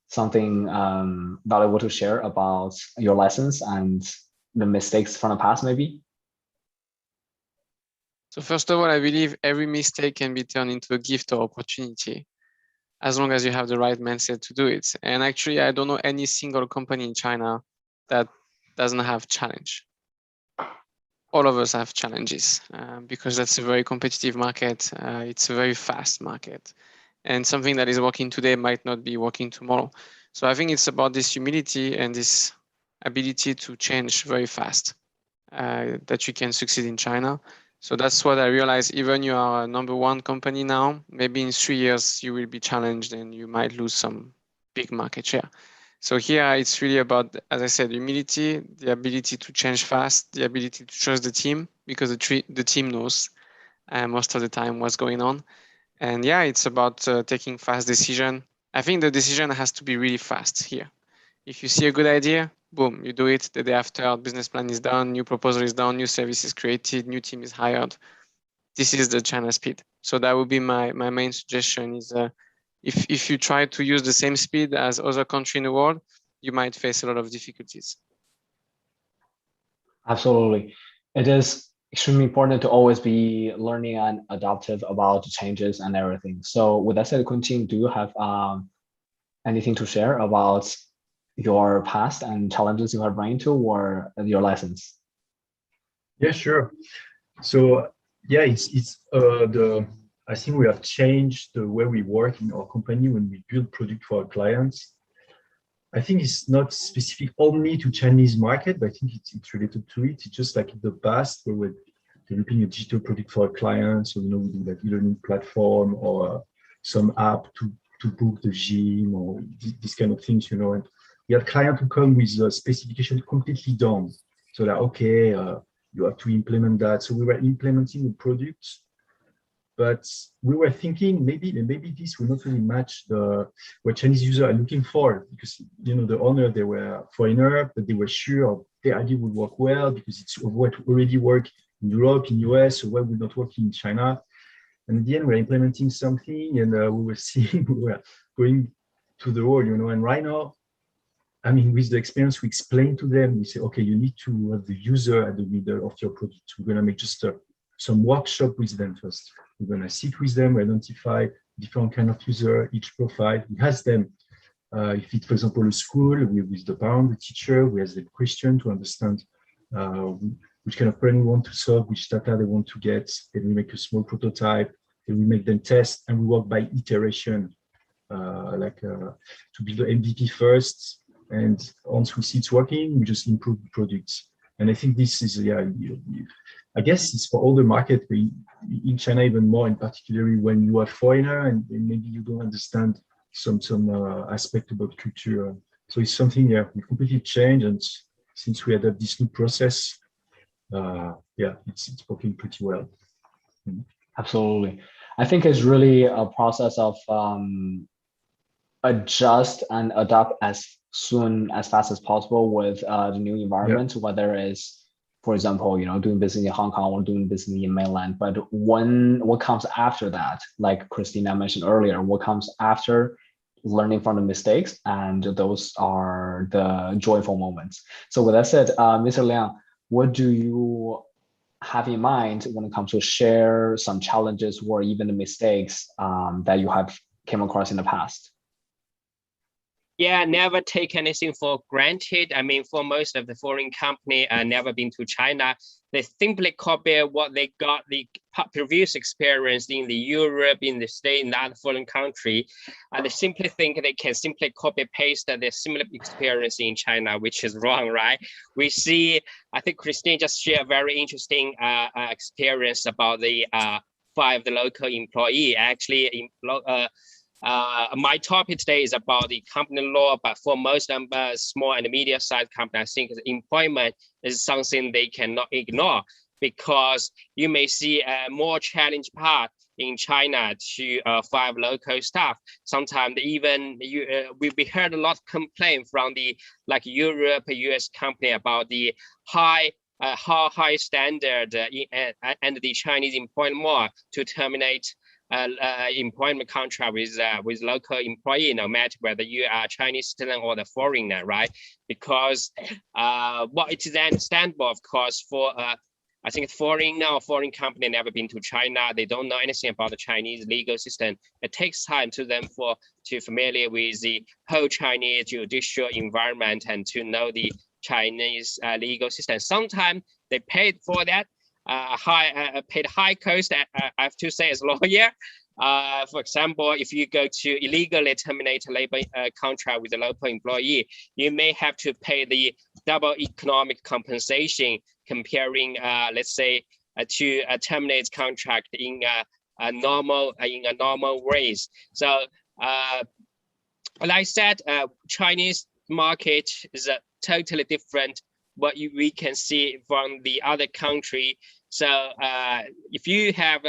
something valuable to share about your lessons and the mistakes from the past, maybe? So first of all, I believe every mistake can be turned into a gift or opportunity, as long as you have the right mindset to do it. And actually, I don't know any single company in China that doesn't have challenge. All of us have challenges because that's a very competitive market. It's a very fast market. And something that is working today might not be working tomorrow. So I think it's about this humility and this ability to change very fast that you can succeed in China. So that's what I realized. Even you are a #1 company now, maybe in 3 years, you will be challenged and you might lose some big market share. So here it's really about, as I said, humility, the ability to change fast, the ability to trust the team, because the team knows most of the time what's going on. And yeah, it's about taking fast decision. I think the decision has to be really fast here. If you see a good idea, boom, you do it. The day after, business plan is done, new proposal is done, new service is created, new team is hired. This is the China speed. So that would be my main suggestion is if you try to use the same speed as other countries in the world, you might face a lot of difficulties. Absolutely. It is extremely important to always be learning and adaptive about changes and everything. So with that said, Quentin, do you have anything to share about your past and challenges you have run into, or your lessons? Yeah, sure. So yeah, I think we have changed the way we work in our company when we build product for our clients. I think it's not specific only to Chinese market, but I think it's related to it. It's just like in the past where we're developing a digital product for our clients. So, we do like e-learning platform or some app to book the gym or this kind of things, and we had clients who come with a specification completely done. So like, okay, you have to implement that. So we were implementing a product, but we were thinking maybe this will not really match what Chinese users are looking for, because the owner, they were foreigner, but they were sure the idea would work well because it's what already work in Europe, in US, so why would not work in China? And in the end, we're implementing something, and we were seeing we were going to the wall, and right now I mean, with the experience, we explain to them, we say, okay, you need to have the user at the middle of your product. We're going to make just some workshop with them first. We're going to sit with them, identify different kind of user, each profile. We ask them, if it's, for example, a school, with the parent, the teacher, we ask them question to understand which kind of problem we want to solve, which data they want to get. Then we make a small prototype, then we make them test, and we work by iteration, to build the MVP first. And once we see it's working, we just improve the products. And I think this is, I guess it's for all the market, in China even more, in particularly when you are foreigner and maybe you don't understand some aspect about culture. So it's something, we completely changed. And since we adopt this new process, it's working pretty well. Absolutely. I think it's really a process of adjust and adapt as fast as possible with the new environment, whether it's, for example, doing business in Hong Kong or doing business in mainland. But what comes after that, like Kristina mentioned earlier, what comes after learning from the mistakes, and those are the joyful moments. So with that said, Mr. Liang, what do you have in mind when it comes to share some challenges or even the mistakes that you have came across in the past? Yeah, never take anything for granted. I mean, for most of the foreign company, never been to China. They simply copy what they got the previous experience in the Europe, in the state, in the other foreign country. They simply think they can simply copy paste their similar experience in China, which is wrong, right? We see, I think Kristina just shared a very interesting experience about the 5 local employee. Actually, my topic today is about the company law, but for most small and medium-sized companies, I think employment is something they cannot ignore, because you may see a more challenging part in China to 5 local staff. Sometimes even we heard a lot of complaint from the Europe, US company about the high standard and the Chinese employment law to terminate employment contract with local employee, no matter whether you are Chinese citizen or the foreigner, right? Because what it is understandable, of course, for I think foreign company never been to China. They don't know anything about the Chinese legal system. It takes time to them to familiar with the whole Chinese judicial environment and to know the Chinese legal system. Sometimes they paid for that. Paid high cost, I have to say, as lawyer. For example, if you go to illegally terminate a labor contract with a local employee, you may have to pay the double economic compensation comparing, let's say, to terminate contract in a normal ways. So, like I said, Chinese market is totally different what we can see from the other country. So if you have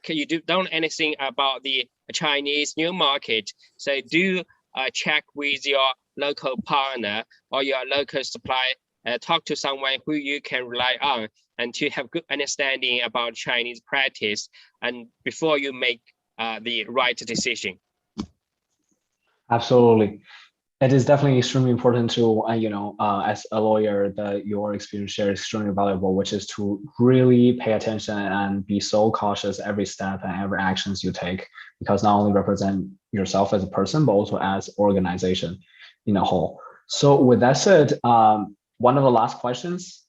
you don't know anything about the Chinese new market, so do check with your local partner or your local supplier, talk to someone who you can rely on, and to have good understanding about Chinese practice, and before you make the right decision. Absolutely. It is definitely extremely important to, as a lawyer, that your experience share is extremely valuable, which is to really pay attention and be so cautious every step and every actions you take, because not only represent yourself as a person, but also as organization in a whole. So with that said, one of the last questions,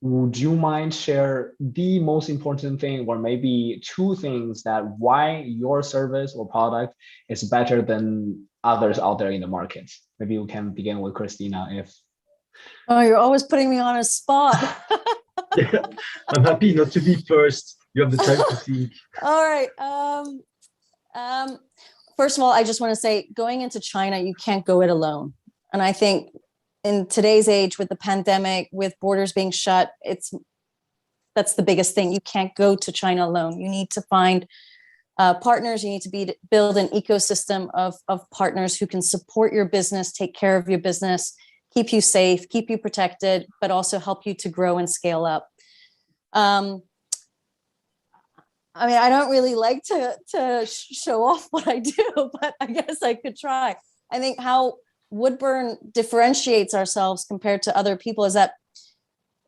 would you mind share the most important thing, or maybe 2 things that why your service or product is better than others out there in the market? Maybe we can begin with Kristina. Oh, you're always putting me on a spot. Yeah, I'm happy not to be first. You have the time to think. All right. First of all, I just want to say, going into China, you can't go it alone. And I think in today's age, with the pandemic, with borders being shut, that's the biggest thing. You can't go to China alone. You need to find partners. You need to build an ecosystem of partners who can support your business, take care of your business, keep you safe, keep you protected, but also help you to grow and scale up. I mean, I don't really like to show off what I do, but I guess I could try. I think Woodburn differentiates ourselves compared to other people is that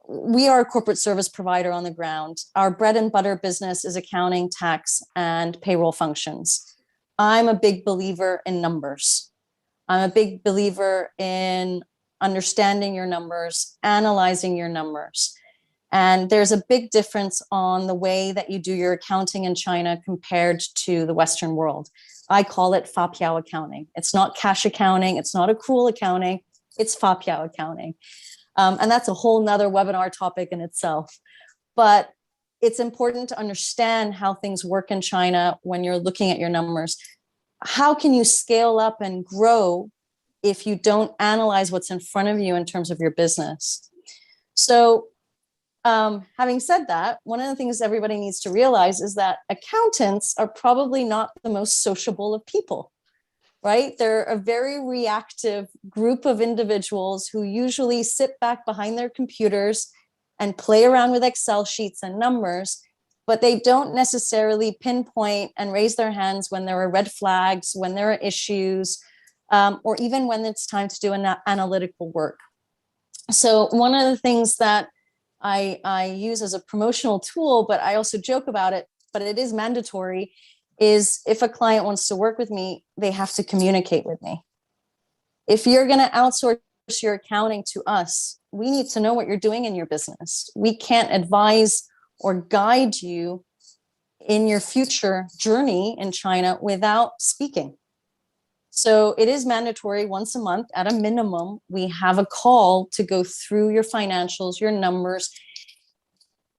we are a corporate service provider on the ground. Our bread and butter business is accounting, tax, and payroll functions. I'm a big believer in numbers. I'm a big believer in understanding your numbers, analyzing your numbers. And there's a big difference on the way that you do your accounting in China compared to the Western world. I call it fa piao accounting. It's not cash accounting. It's not accrual accounting. It's fa piao accounting. And that's a whole nother webinar topic in itself. But it's important to understand how things work in China when you're looking at your numbers. How can you scale up and grow if you don't analyze what's in front of you in terms of your business? So having said that, one of the things everybody needs to realize is that accountants are probably not the most sociable of people, right? They're a very reactive group of individuals who usually sit back behind their computers and play around with Excel sheets and numbers, but they don't necessarily pinpoint and raise their hands when there are red flags, when there are issues, or even when it's time to do an analytical work. So one of the things that I use as a promotional tool, but I also joke about it, but it is mandatory, is if a client wants to work with me, they have to communicate with me. If you're going to outsource your accounting to us, we need to know what you're doing in your business. We can't advise or guide you in your future journey in China without speaking. So it is mandatory once a month at a minimum. We have a call to go through your financials, your numbers,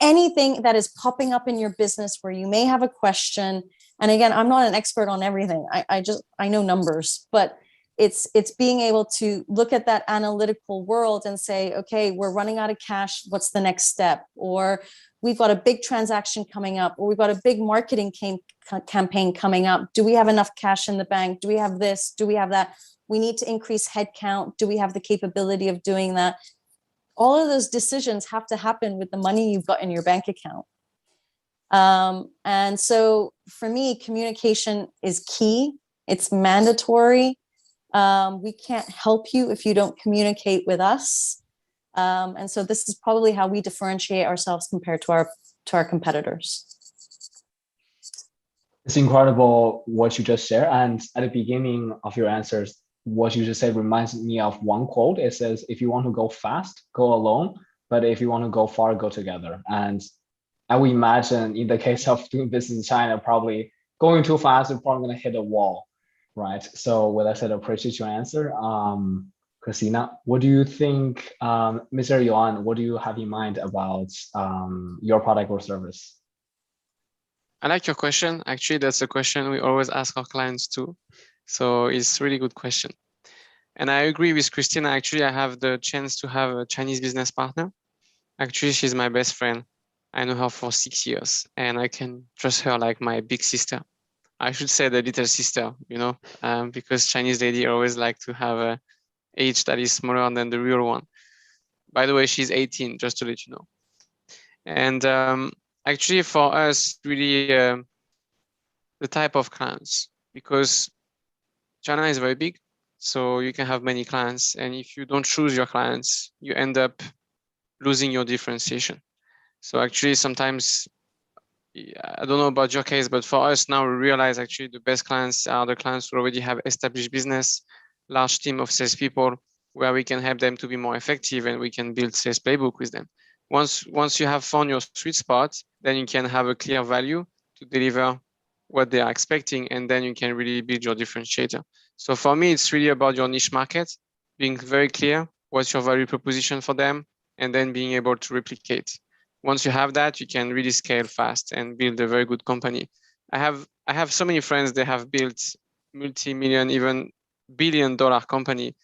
anything that is popping up in your business where you may have a question. And again, I'm not an expert on everything. I know numbers, but it's being able to look at that analytical world and say, okay, we're running out of cash. What's the next step? Or we've got a big transaction coming up, or we've got a big marketing campaign coming up. Do we have enough cash in the bank? Do we have this? Do we have that? We need to increase headcount. Do we have the capability of doing that? All of those decisions have to happen with the money you've got in your bank account. And so for me, communication is key. It's mandatory. We can't help you if you don't communicate with us. And so this is probably how we differentiate ourselves compared to our competitors. It's incredible what you just shared. And at the beginning of your answers, what you just said reminds me of one quote. It says, if you want to go fast, go alone. But if you want to go far, go together. And I would imagine in the case of doing business in China, probably going too fast, you're probably going to hit a wall, right? So with that said, I appreciate your answer. Kristina, what do you think, Mr. Yoann, what do you have in mind about your product or service? I like your question. Actually, that's a question we always ask our clients too. So it's a really good question. And I agree with Kristina. Actually, I have the chance to have a Chinese business partner. Actually, she's my best friend. I know her for 6 years and I can trust her like my big sister. I should say the little sister, you know, because Chinese lady always like to have a age that is smaller than the real one. By the way, she's 18, just to let you know. And actually for us, really the type of clients, because China is very big, so you can have many clients. And if you don't choose your clients, you end up losing your differentiation. So actually sometimes, I don't know about your case, but for us now we realize actually the best clients are the clients who already have established business, large team of salespeople, where we can help them to be more effective and we can build sales playbook with them. Once you have found your sweet spot, then you can have a clear value to deliver what they are expecting, and then you can really build your differentiator. So for me, it's really about your niche market, being very clear what's your value proposition for them, and then being able to replicate. Once you have that, you can really scale fast and build a very good company. I have so many friends, they have built multi-million, even billion-dollar company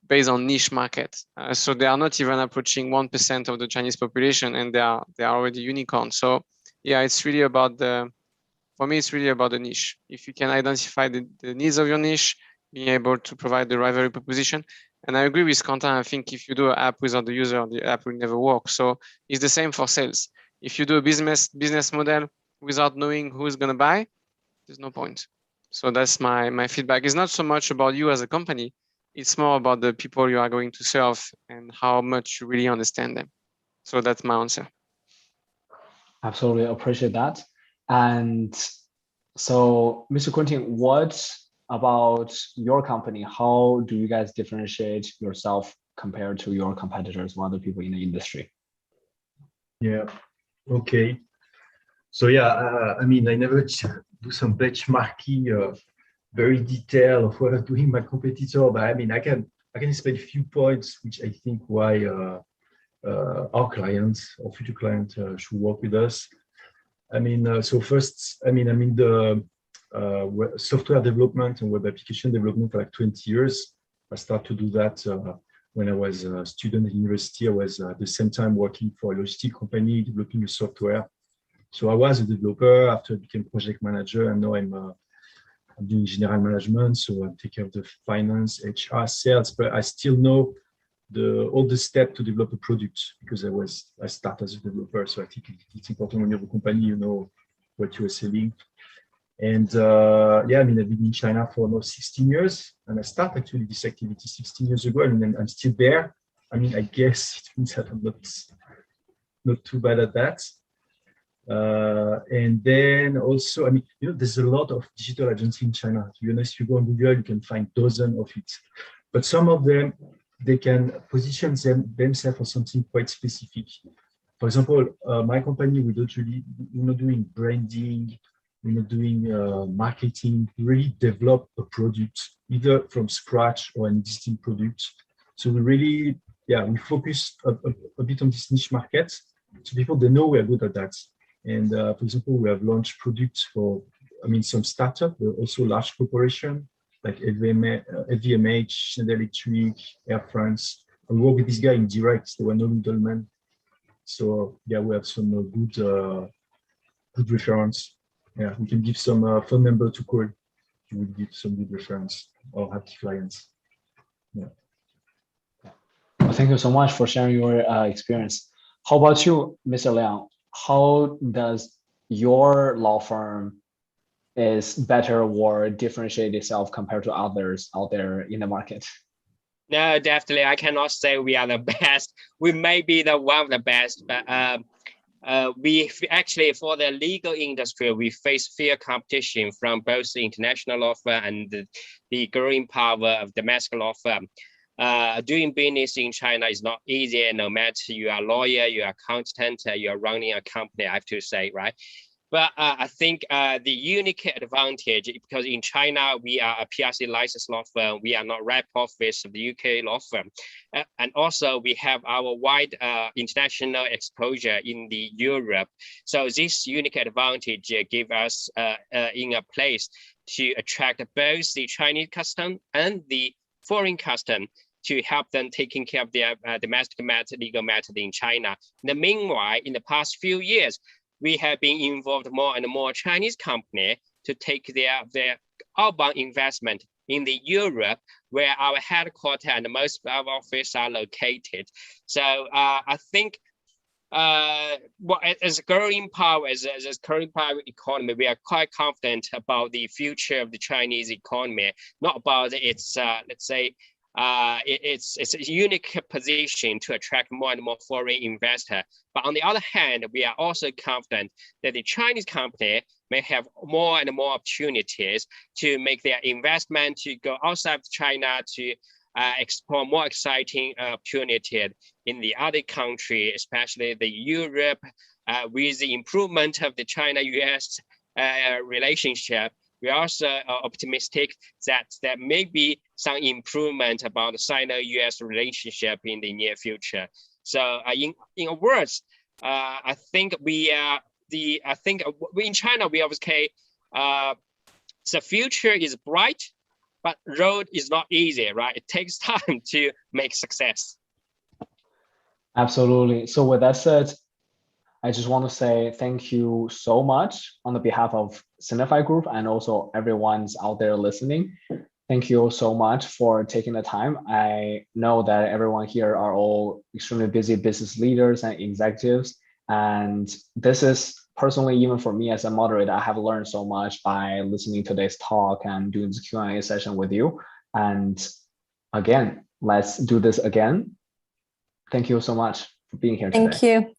based on niche market. So they are not even approaching 1% of the Chinese population, and they are already unicorns. So yeah, it's really about for me, it's really about the niche. If you can identify the needs of your niche, being able to provide the right value proposition. And I agree with Quentin. I think if you do an app without the user, the app will never work. So it's the same for sales. If you do a business model without knowing who's going to buy, there's no point. So that's my feedback. It's not so much about you as a company. It's more about the people you are going to serve and how much you really understand them. So that's my answer. Absolutely appreciate that. And so, Mr. Quentin, what about your company? How do you guys differentiate yourself compared to your competitors or other people in the industry? Yeah, okay. So yeah, I mean, I never do some benchmarking, very detailed of what I'm doing my competitor, but I mean, I can explain a few points which I think why our clients or future clients should work with us. I mean, so first, I mean the software development and web application development for like 20 years. I started to do that when I was a student at university. I was at the same time working for a logistics company developing the software. So I was a developer after I became project manager, and now I'm doing general management. So I take care of the finance, HR, sales, but I still know all the steps to develop a product because I started as a developer. So I think it's important when you have a company, you know what you are selling. And yeah, I mean, I've been in China for almost 16 years, and I started actually this activity 16 years ago. I mean, I'm still there. I mean, I guess it means that I'm not too bad at that. And then also, I mean, you know, there's a lot of digital agency in China. To be honest, if you go on Google, you can find dozens of it. But some of them, they can position themselves for something quite specific. For example, my company, we're not doing branding, we're not doing marketing. We really develop a product either from scratch or an existing product. So we really, yeah, we focus a bit on this niche market. So people, they know we're good at that. And for example, we have launched products for, I mean, some startup, but also large corporation like LVMH, Schneider Electric, Air France. We work with this guy in direct. There were no middlemen. So yeah, we have some good reference. Yeah, we can give some phone number to call. We will give some good reference or happy clients. Yeah. Well, thank you so much for sharing your experience. How about you, Mr. Liang? How does your law firm is better or differentiate itself compared to others out there in the market? No, definitely. I cannot say we are the best. We may be the one of the best, but we actually, for the legal industry, we face fierce competition from both the international law firm and the growing power of domestic law firm. Doing business in China is not easy, no matter you are a lawyer, you are accountant, you are running a company, I have to say, right? But I think the unique advantage, because in China, we are a PRC licensed law firm. We are not rep office of the UK law firm. And also we have our wide international exposure in the Europe. So this unique advantage gives us in a place to attract both the Chinese custom and the foreign custom to help them taking care of their domestic matter, legal matter in China. In the meanwhile, in the past few years, we have been involved more and more Chinese companies to take their outbound investment in the Europe, where our headquarters and most of our offices are located. So I think as a growing power, as current power economy, we are quite confident about the future of the Chinese economy, not about its, let's say, it's a unique position to attract more and more foreign investors. But on the other hand, we are also confident that the Chinese company may have more and more opportunities to make their investment, to go outside of China, to explore more exciting opportunities in the other country, especially the Europe, with the improvement of the China-US relationship. We are also optimistic that there may be some improvement about the Sino-US relationship in the near future. So in words, I think in China, we obviously, the future is bright, but road is not easy, right? It takes time to make success. Absolutely. So with that said, I just want to say thank you so much on the behalf of Sinofy Group and also everyone's out there listening. Thank you so much for taking the time. I know that everyone here are all extremely busy business leaders and executives. And this is personally, even for me as a moderator, I have learned so much by listening to today's talk and doing this Q&A session with you. And again. Let's do this again. Thank you so much for being here today. Thank you.